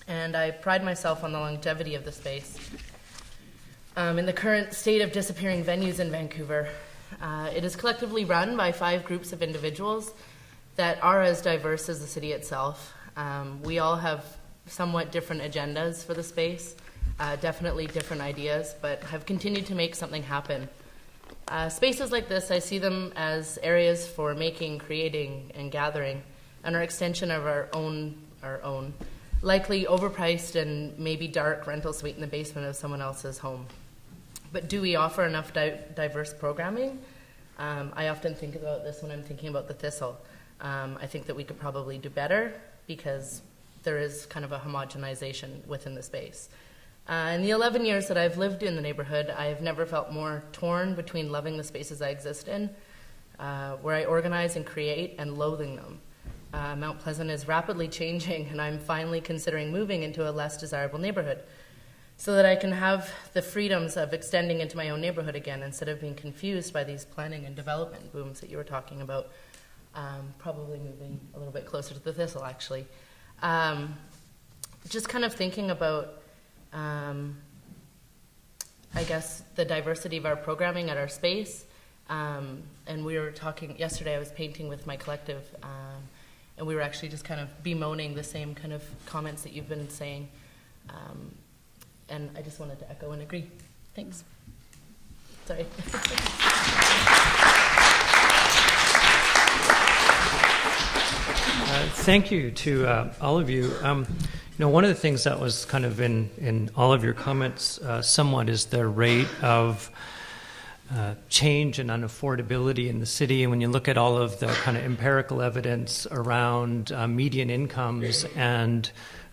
And I pride myself on the longevity of the space. In the current state of disappearing venues in Vancouver, it is collectively run by 5 groups of individuals that are as diverse as the city itself. We all have somewhat different agendas for the space, definitely different ideas, but have continued to make something happen. Spaces like this, I see them as areas for making, creating, and gathering, and our extension of our own likely overpriced and maybe dark rental suite in the basement of someone else's home. But do we offer enough diverse programming? I often think about this when I'm thinking about the Thistle. I think that we could probably do better because there is kind of a homogenization within the space. In the 11 years that I've lived in the neighborhood, I have never felt more torn between loving the spaces I exist in, where I organize and create, and loathing them. Mount Pleasant is rapidly changing, and I'm finally considering moving into a less desirable neighborhood so that I can have the freedoms of extending into my own neighborhood again instead of being confused by these planning and development booms that you were talking about. Probably moving a little bit closer to the Thistle, actually. Just kind of thinking about, I guess, the diversity of our programming at our space. And we were talking, yesterday I was painting with my collective, and we were actually just kind of bemoaning the same kind of comments that you've been saying. And I just wanted to echo and agree. Thanks. Sorry. Thank you to all of you. One of the things that was kind of in all of your comments somewhat is the rate of change and unaffordability in the city. And when you look at all of the kind of empirical evidence around median incomes and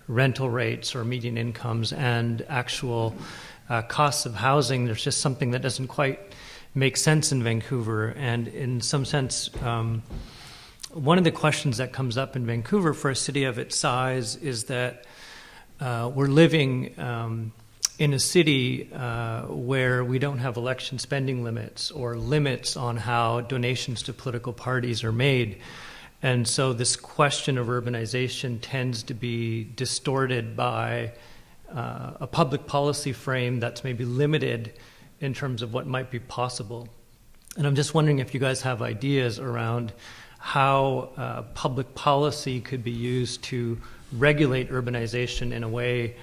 rental rates, or median incomes and actual costs of housing, there's just something that doesn't quite make sense in Vancouver. And in some sense, one of the questions that comes up in Vancouver for a city of its size is that we're living in a city where we don't have election spending limits or limits on how donations to political parties are made. And so this question of urbanization tends to be distorted by a public policy frame that's maybe limited in terms of what might be possible. And I'm just wondering if you guys have ideas around how public policy could be used to regulate urbanization in a way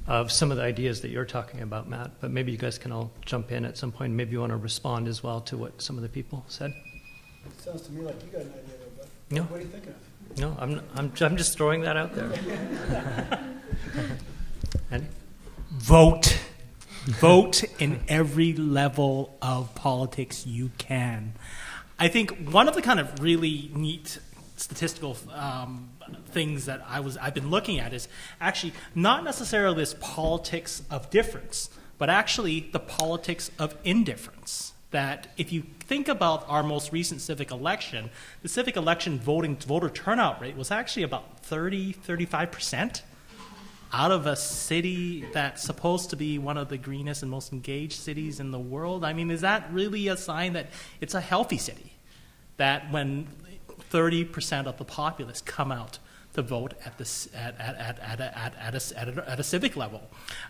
of some of the ideas that you're talking about, Matt. But maybe you guys can all jump in at some point. Maybe you want to respond as well to what some of the people said. Sounds to me like you got an idea there, but no. What are you thinking of? No, I'm just throwing that out there. Andy? Vote in every level of politics you can. I think one of the kind of really neat statistical things that I've been looking at is actually not necessarily this politics of difference, but actually the politics of indifference. That if you think about our most recent civic election, the civic election voter turnout rate was actually about 35% out of a city that's supposed to be one of the greenest and most engaged cities in the world. I mean, is that really a sign that it's a healthy city? That when 30% of the populace come out to vote at a civic level.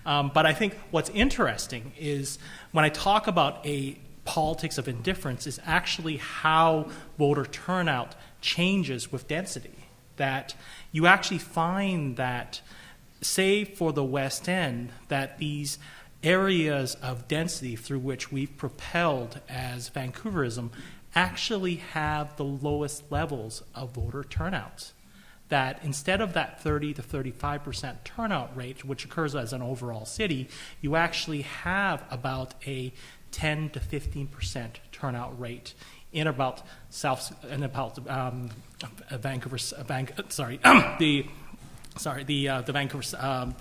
But I think what's interesting is when I talk about a politics of indifference is actually how voter turnout changes with density. That you actually find that, say for the West End, that these areas of density through which we've propelled as Vancouverism actually have the lowest levels of voter turnout. That instead of that 30 to 35% turnout rate, which occurs as an overall city, you actually have about a 10 to 15% turnout rate in about Vancouver. The Vancouver,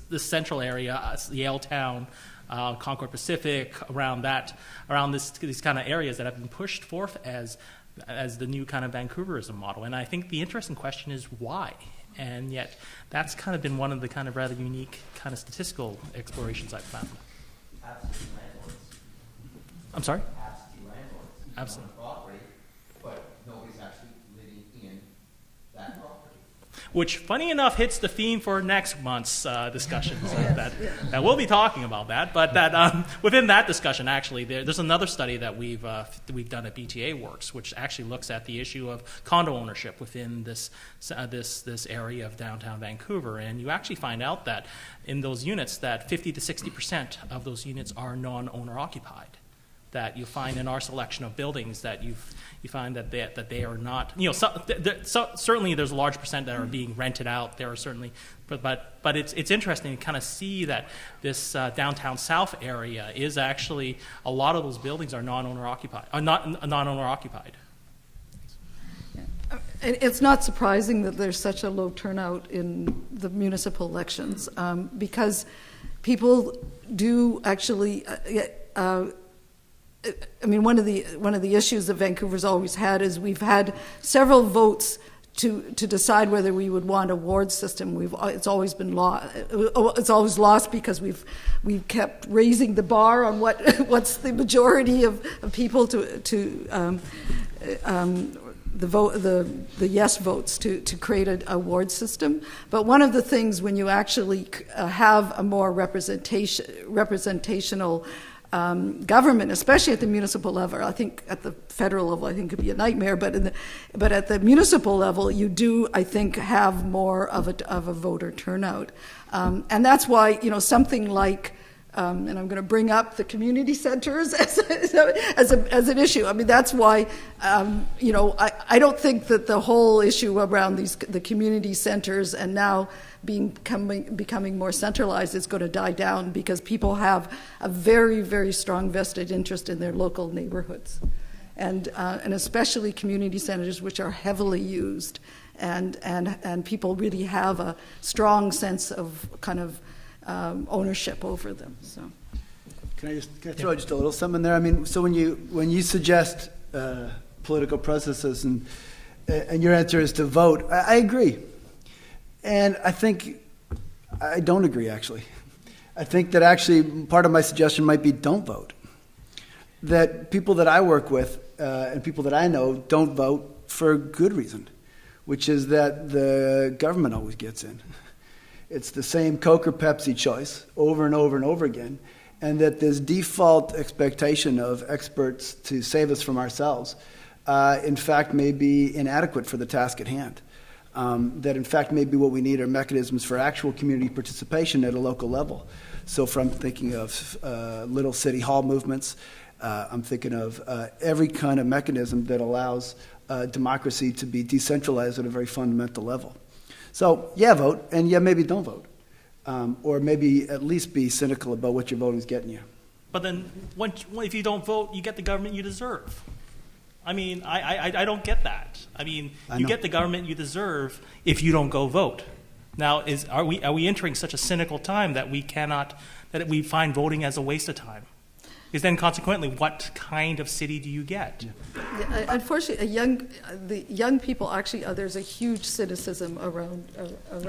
the central area, Yale Town, Concord Pacific, around these kind of areas that have been pushed forth as the new kind of Vancouverism model. And I think the interesting question is why? And yet that's kind of been one of the kind of rather unique kind of statistical explorations I've found. Absentee landlords. I'm sorry? Absentee landlords. Absolutely. Property, but nobody's actually living in that property. Which, funny enough, hits the theme for next month's discussions. That we'll be talking about that. But that within that discussion, actually, there's another study that we've done at BTA Works, which actually looks at the issue of condo ownership within this area of downtown Vancouver. And you actually find out that in those units, that 50 to 60% of those units are non-owner occupied. That you find in our selection of buildings that you find that they are not, certainly there's a large percent that are being rented out. There are certainly, but it's interesting to kind of see that this downtown south area is actually, a lot of those buildings are non-owner occupied, non-owner occupied. It's not surprising that there's such a low turnout in the municipal elections because people do actually. I mean, one of the issues that Vancouver's always had is we've had several votes to decide whether we would want a ward system. It's always been it's always lost because we've kept raising the bar on what's the majority of people to the yes votes to create a ward system. But one of the things when you actually have a more representational government, especially at the municipal level. I think at the federal level, I think it could be a nightmare. But at the municipal level, you do, I think, have more of a voter turnout, and that's why something like. And I'm going to bring up the community centers as an issue. I mean, that's why, I don't think that the whole issue around the community centers and now becoming more centralized is going to die down because people have a very, very strong vested interest in their local neighborhoods. And especially community centers, which are heavily used. And people really have a strong sense of kind of ownership over them. So, can I throw just a little something there? I mean, so when you suggest political processes and your answer is to vote, I agree, and I think I don't agree. Actually, I think that actually part of my suggestion might be don't vote. That people that I work with and people that I know don't vote for a good reason, which is that the government always gets in. It's the same Coke or Pepsi choice over and over and over again, and that this default expectation of experts to save us from ourselves, in fact, may be inadequate for the task at hand. That, in fact, maybe what we need are mechanisms for actual community participation at a local level. So from thinking of little city hall movements, I'm thinking of every kind of mechanism that allows democracy to be decentralized at a very fundamental level. So, yeah, vote, and yeah, maybe don't vote. Or maybe at least be cynical about what your voting is getting you. But then, if you don't vote, you get the government you deserve. I mean, I don't get that. I mean, you get the government you deserve if you don't go vote. Now, are we entering such a cynical time that we find voting as a waste of time? Because then, consequently, what kind of city do you get? Yeah, unfortunately, the young people actually, there's a huge cynicism around.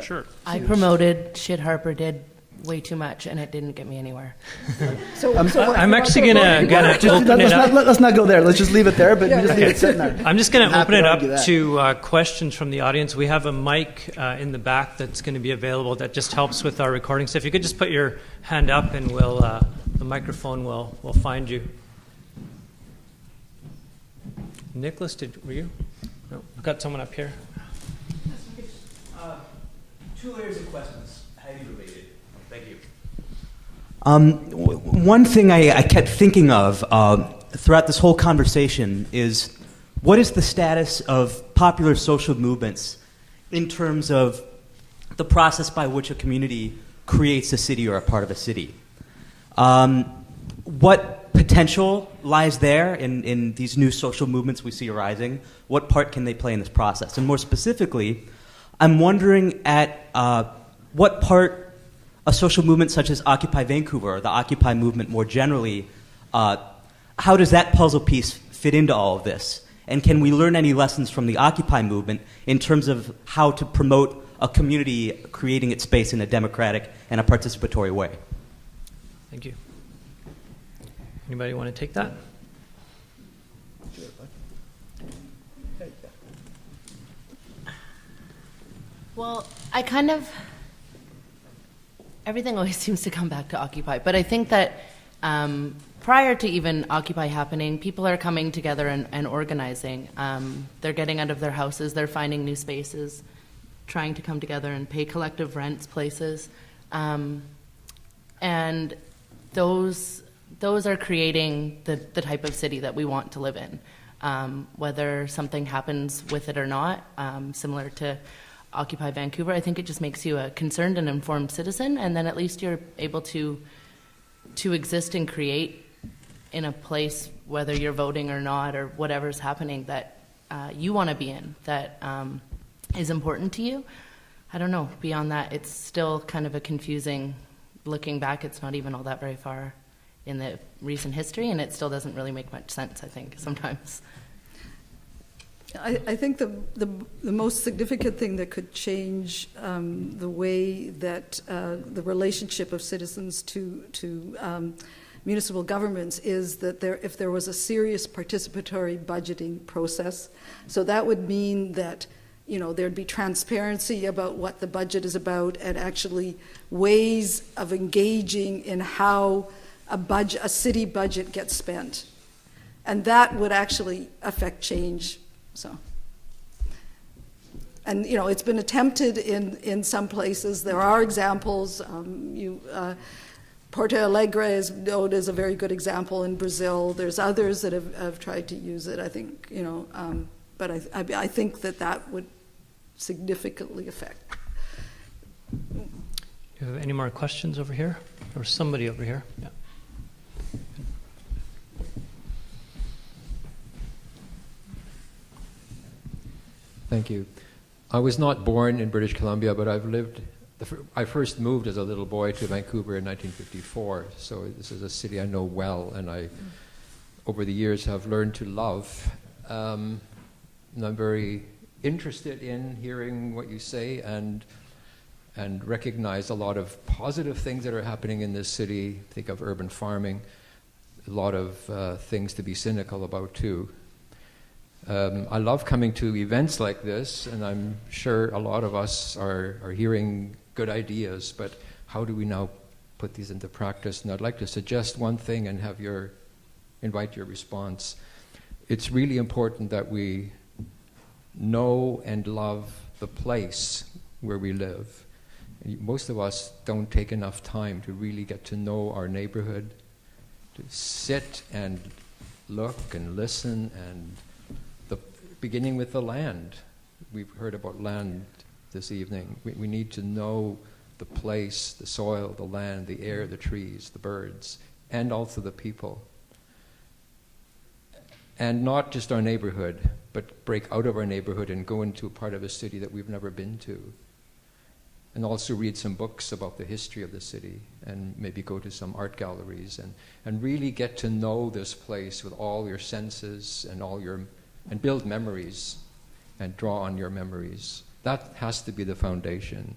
Sure. I promoted shit Harper did way too much, and it didn't get me anywhere. I'm actually going to open it up. Let's not go there. Let's just leave it there, but just leave it sitting there. I'm just going to open it up to questions from the audience. We have a mic in the back that's going to be available that just helps with our recording. So if you could just put your hand up, and the microphone will find you. Nicholas, were you? No, I've got someone up here. Two layers of questions, highly related. Thank you. One thing I kept thinking of throughout this whole conversation is, what is the status of popular social movements in terms of the process by which a community creates a city or a part of a city? What potential lies there in these new social movements we see arising? What part can they play in this process? And more specifically, I'm wondering at what part a social movement such as Occupy Vancouver, or the Occupy movement more generally, how does that puzzle piece fit into all of this? And can we learn any lessons from the Occupy movement in terms of how to promote a community creating its space in a democratic and a participatory way? Thank you. Anybody want to take that? Well, everything always seems to come back to Occupy, but I think that prior to even Occupy happening, people are coming together and organizing. They're getting out of their houses, they're finding new spaces, trying to come together and pay collective rents places. And those are creating the type of city that we want to live in. Whether something happens with it or not, similar to Occupy Vancouver, I think it just makes you a concerned and informed citizen, and then at least you're able to exist and create in a place, whether you're voting or not, or whatever's happening that you want to be in, that is important to you. I don't know. Beyond that, it's still kind of a confusing, looking back, it's not even all that very far in the recent history, and it still doesn't really make much sense, I think, sometimes. I think the most significant thing that could change the way that the relationship of citizens to municipal governments is that if there was a serious participatory budgeting process. So that would mean that there'd be transparency about what the budget is about, and actually ways of engaging in how a city budget gets spent, and that would actually affect change. So, and it's been attempted in some places. There are examples. Porto Alegre is known as a very good example in Brazil. There's others that have tried to use it. I think but I think that would significantly affect. Do you have any more questions over here, or somebody over here? Yeah. Thank you. I was not born in British Columbia, but I first moved as a little boy to Vancouver in 1954, so this is a city I know well, and I, over the years, have learned to love. And I'm very interested in hearing what you say and recognize a lot of positive things that are happening in this city. Think of urban farming, a lot of things to be cynical about too. I love coming to events like this, and I'm sure a lot of us are hearing good ideas, but how do we now put these into practice? And I'd like to suggest one thing and invite your response. It's really important that we know and love the place where we live. Most of us don't take enough time to really get to know our neighborhood, to sit and look and listen, and beginning with the land. We've heard about land this evening. We need to know the place, the soil, the land, the air, the trees, the birds, and also the people. And not just our neighborhood, but break out of our neighborhood and go into a part of a city that we've never been to. And also read some books about the history of the city, and maybe go to some art galleries, and really get to know this place with all your senses and build memories and draw on your memories. That has to be the foundation.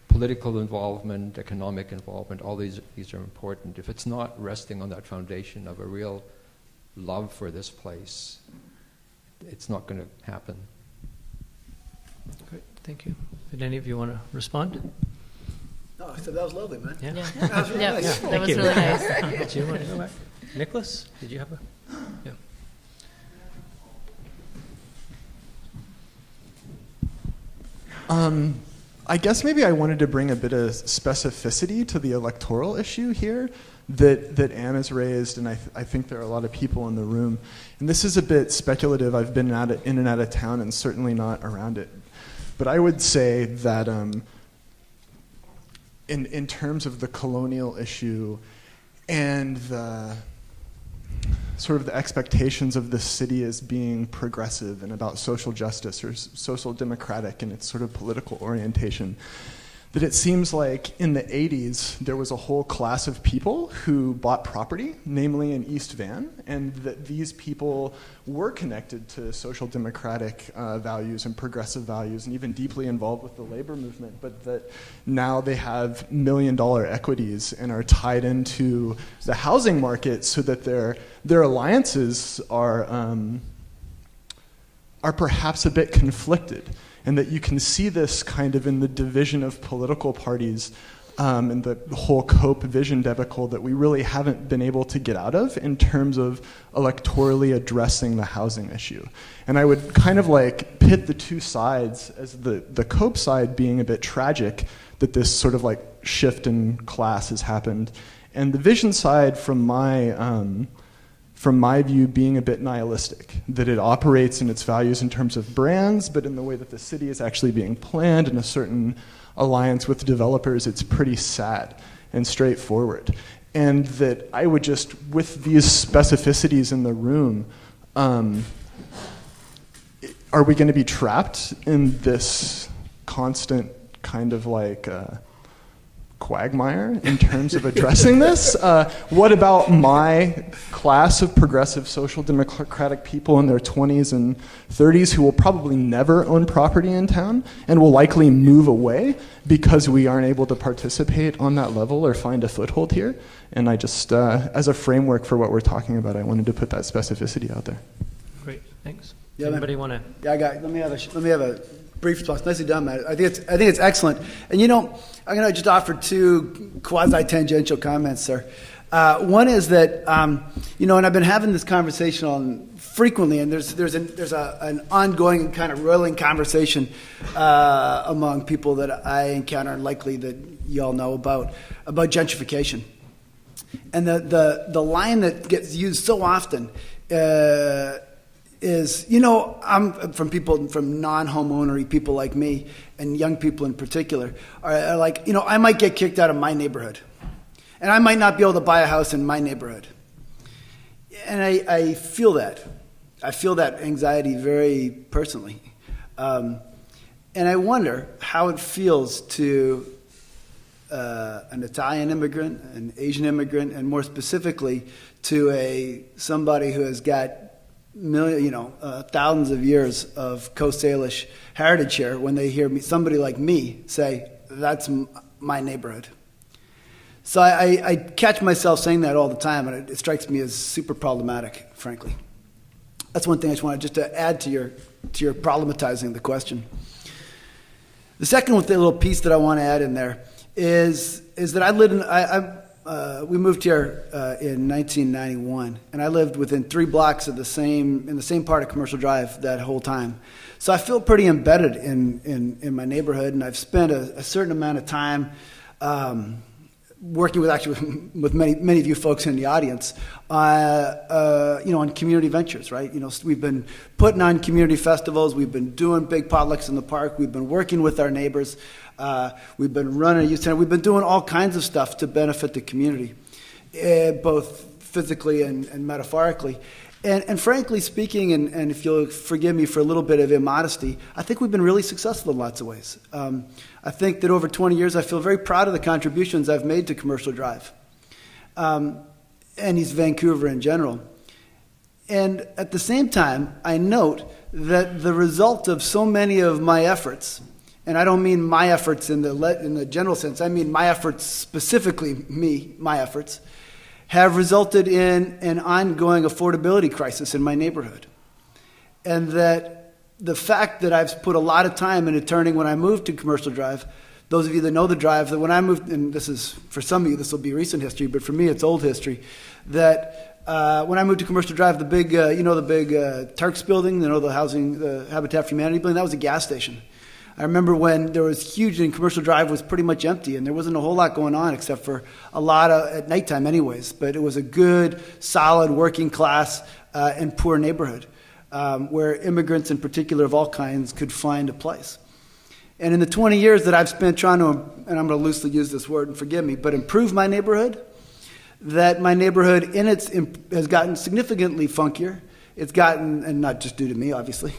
Political involvement, economic involvement, all these are important. If it's not resting on that foundation of a real love for this place, it's not going to happen. Great, thank you. Did any of you want to respond? No, I said that was lovely, man. Yeah. That was really nice. That was really nice. Do you want to go back? Nicholas, did you have a? Yeah. I guess maybe I wanted to bring a bit of specificity to the electoral issue here that Anne has raised, and I think there are a lot of people in the room. And this is a bit speculative. I've been in and out of town and certainly not around it. But I would say that in terms of the colonial issue and the sort of the expectations of the city as being progressive and about social justice or social democratic in its sort of political orientation, that it seems like in the 80s there was a whole class of people who bought property, namely in East Van, and that these people were connected to social democratic values and progressive values and even deeply involved with the labor movement, but that now they have $1 million equities and are tied into the housing market so that their alliances are perhaps a bit conflicted. And that you can see this kind of in the division of political parties and the whole Cope vision debacle that we really haven't been able to get out of in terms of electorally addressing the housing issue. And I would kind of like pit the two sides as the Cope side being a bit tragic that this sort of like shift in class has happened, and the vision side from my view being a bit nihilistic, that it operates in its values in terms of brands, but in the way that the city is actually being planned in a certain alliance with developers, it's pretty sad and straightforward. And that I would just, with these specificities in the room, are we going to be trapped in this constant kind of like quagmire in terms of addressing this? What about my class of progressive social democratic people in their 20s and 30s who will probably never own property in town and will likely move away because we aren't able to participate on that level or find a foothold here? And I just, as a framework for what we're talking about, I wanted to put that specificity out there. Great, thanks. Yeah, anybody want to? Yeah, let me have a brief response. Nicely done, Matt. I think it's excellent. And you know, I'm going to just offer two quasi-tangential comments, sir. One is that and I've been having this conversation frequently, and there's an ongoing kind of rolling conversation among people that I encounter, and likely that you all know about gentrification. And the line that gets used so often is, I'm from non-homeowner people like me, and young people in particular, are like, I might get kicked out of my neighborhood, and I might not be able to buy a house in my neighborhood. And I feel that. I feel that anxiety very personally. And I wonder how it feels to an Italian immigrant, an Asian immigrant, and more specifically to somebody who has got thousands of years of Coast Salish heritage here when they hear somebody like me say, that's my neighborhood. So I catch myself saying that all the time, and it strikes me as super problematic, frankly. That's one thing I just wanted to add to your problematizing the question. The second little piece that I want to add in there is that I lived we moved here in 1991, and I lived within 3 blocks of in the same part of Commercial Drive that whole time. So I feel pretty embedded in my neighborhood, and I've spent a certain amount of time working with many of you folks in the audience, on community ventures, right? We've been putting on community festivals, we've been doing big potlucks in the park, we've been working with our neighbors. We've been running a youth center. We've been doing all kinds of stuff to benefit the community, both physically and metaphorically. And frankly speaking, and if you'll forgive me for a little bit of immodesty, I think we've been really successful in lots of ways. I think that over 20 years, I feel very proud of the contributions I've made to Commercial Drive and East Vancouver in general. And at the same time, I note that the result of so many of my efforts, and I don't mean my efforts in the general sense, I mean my efforts, specifically my efforts, have resulted in an ongoing affordability crisis in my neighborhood. And that the fact that I've put a lot of time into turning when I moved to Commercial Drive, those of you that know the drive, that when I moved, and this is, for some of you, this will be recent history, but for me it's old history, that when I moved to Commercial Drive, the big Turks building, the Habitat for Humanity building, that was a gas station. I remember when there was huge and Commercial Drive was pretty much empty and there wasn't a whole lot going on except for a lot at nighttime anyways, but it was a good, solid, working class and poor neighborhood where immigrants in particular of all kinds could find a place. And in the 20 years that I've spent trying to, and I'm going to loosely use this word and forgive me, but improve my neighborhood, that my neighborhood has gotten significantly funkier. It's gotten, and not just due to me, obviously,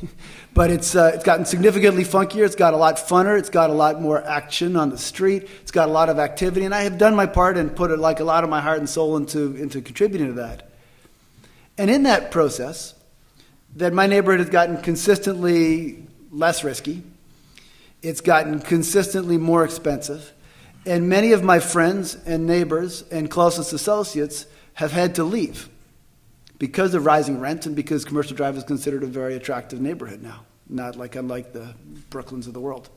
but it's gotten significantly funkier. It's got a lot funner. It's got a lot more action on the street. It's got a lot of activity, and I have done my part and put a lot of my heart and soul into contributing to that. And in that process, that my neighborhood has gotten consistently less risky. It's gotten consistently more expensive, and many of my friends and neighbors and closest associates have had to leave because of rising rent and because Commercial Drive is considered a very attractive neighborhood now, not like unlike the Brooklyns of the world.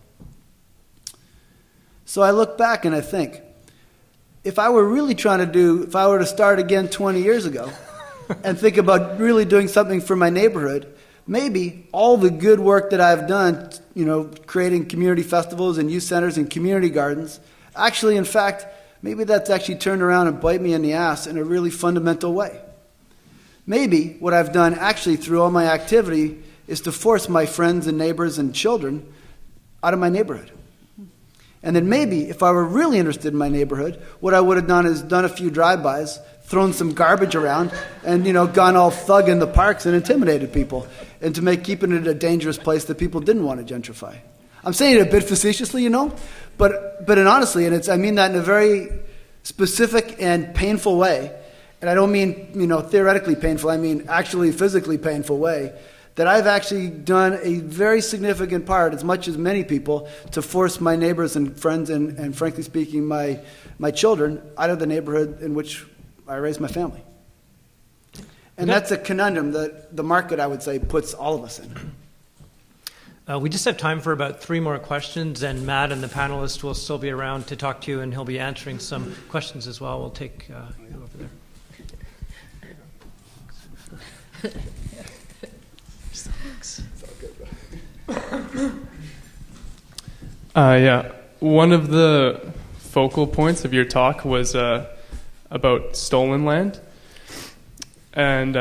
So I look back and I think, if I were to start again 20 years ago and think about really doing something for my neighborhood, maybe all the good work that I've done, creating community festivals and youth centers and community gardens, actually, in fact, maybe that's actually turned around and bite me in the ass in a really fundamental way. Maybe what I've done actually through all my activity is to force my friends and neighbors and children out of my neighborhood. And then maybe if I were really interested in my neighborhood, what I would have done is done a few drive-bys, thrown some garbage around, and gone all thug in the parks and intimidated people, and to keeping it a dangerous place that people didn't want to gentrify. I'm saying it a bit facetiously, but honestly, and I mean that in a very specific and painful way. And I don't mean, theoretically painful, I mean actually physically painful way, that I've actually done a very significant part, as much as many people, to force my neighbors and friends and frankly speaking, my children out of the neighborhood in which I raised my family. And that's a conundrum that the market, I would say, puts all of us in. We just have time for about 3 more questions, and Matt and the panelists will still be around to talk to you, and he'll be answering some questions as well. We'll take you over there. Yeah, one of the focal points of your talk was about stolen land, and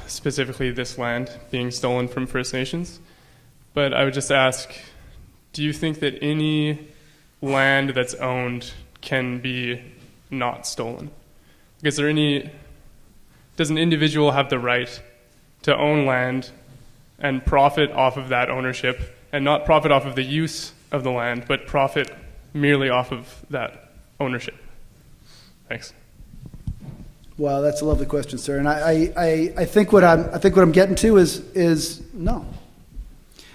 specifically this land being stolen from First Nations. But I would just ask, do you think that any land that's owned can be not stolen? Does an individual have the right to own land and profit off of that ownership, and not profit off of the use of the land, but profit merely off of that ownership? Thanks. Well, that's a lovely question, sir. And I think what I'm getting to is no.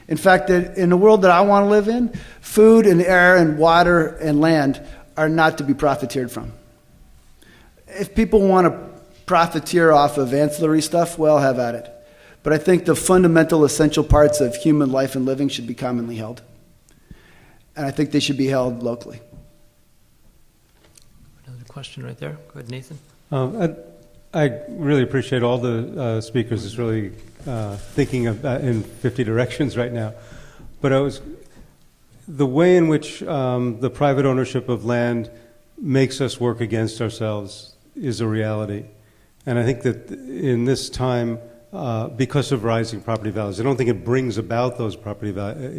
In fact, that in the world that I want to live in, food and air and water and land are not to be profiteered from. If people want to profiteer off of ancillary stuff, well, have at it. But I think the fundamental essential parts of human life and living should be commonly held. And I think they should be held locally. Another question right there. Go ahead, Nathan. I really appreciate all the speakers. It's really thinking in 50 directions right now. But the way in which the private ownership of land makes us work against ourselves is a reality. And I think that in this time, because of rising property values, I don't think it brings about those property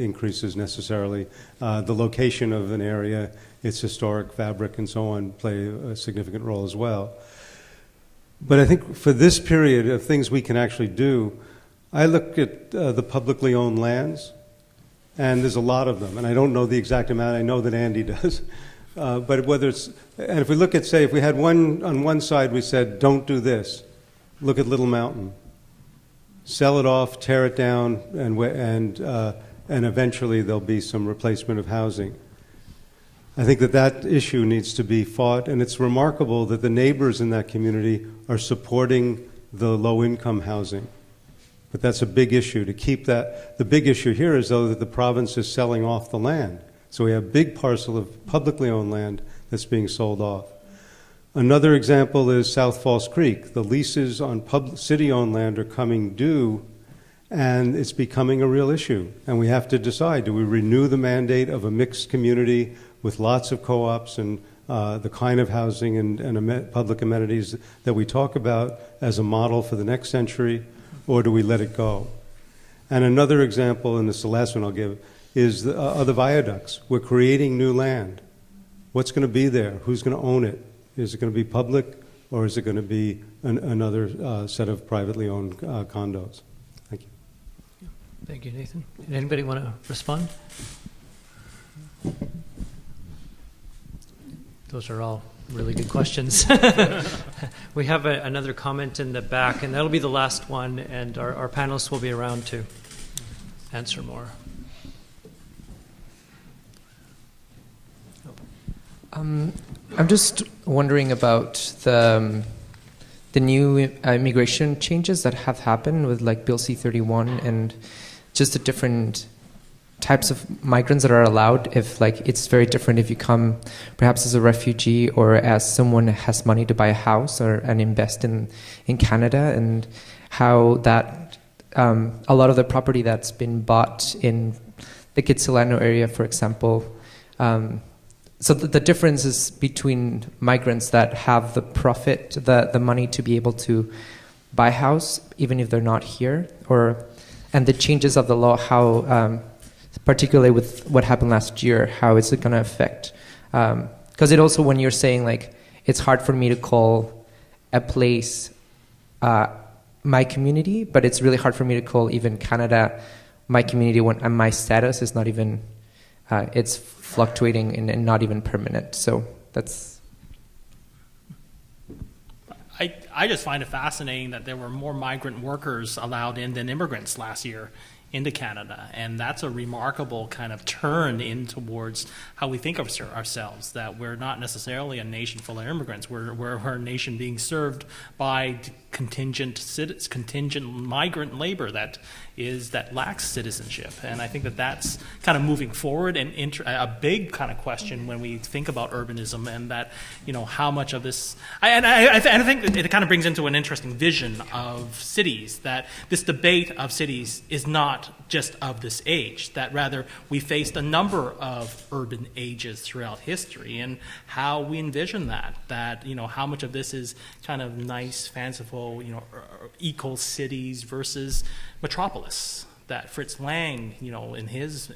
increases necessarily. The location of an area, its historic fabric and so on play a significant role as well. But I think for this period of things we can actually do, I look at the publicly owned lands, and there's a lot of them, and I don't know the exact amount. I know that Andy does. But whether it's, and if we look at, say, if we had on one side, we said, don't do this. Look at Little Mountain. Sell it off, tear it down, and eventually there'll be some replacement of housing. I think that issue needs to be fought, and it's remarkable that the neighbors in that community are supporting the low-income housing. But that's a big issue, to keep that. The big issue here is, though, that the province is selling off the land. So we have a big parcel of publicly owned land that's being sold off. Another example is South Falls Creek. The leases on city-owned land are coming due, And it's becoming a real issue. And we have to decide, do we renew the mandate of a mixed community with lots of co-ops and the kind of housing and public amenities that we talk about as a model for the next century, or do we let it go? And another example, and this is the last one I'll give, is the viaducts. We're creating new land. What's going to be there? Who's going to own it? Is it going to be public, or is it going to be another set of privately owned condos? Thank you. Thank you, Nathan. Did anybody want to respond? Those are all really good questions. We have another comment in the back, and that'll be the last one, and our panelists will be around to answer more. I'm just wondering about the new immigration changes that have happened with like Bill C-31 and just the different types of migrants that are allowed. If like it's very different if you come perhaps as a refugee or as someone that has money to buy a house and invest in Canada, and how that a lot of the property that's been bought in the Kitsilano area, for example. So the difference is between migrants that have the profit, the money to be able to buy a house, even if they're not here, and the changes of the law, how, particularly with what happened last year, how is it going to affect? Because it also, when you're saying like, it's hard for me to call a place my community, but it's really hard for me to call even Canada my community when my status is not even, it's fluctuating and not even permanent. So that's... I just find it fascinating that there were more migrant workers allowed in than immigrants last year into Canada, and that's a remarkable kind of turn in towards how we think of ourselves, that we're not necessarily a nation full of immigrants. We're a nation being served by contingent migrant labor that lacks citizenship. And I think that's kind of moving forward and a big kind of question when we think about urbanism, and that, you know, how much of this, I think it kind of brings into an interesting vision of cities, that this debate of cities is not just of this age, that rather we faced a number of urban ages throughout history, and how we envision that, you know, how much of this is kind of nice, fanciful, you know, eco-cities versus metropolis, that Fritz Lang, you know, in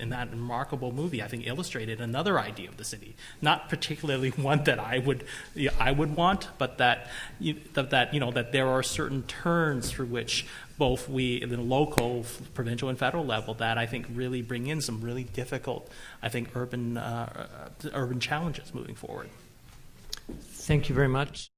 that remarkable movie, I think illustrated another idea of the city, not particularly one that I would want, but that there are certain turns through which both we, in the local, provincial, and federal level, that I think really bring in some really difficult, I think, urban challenges moving forward. Thank you very much.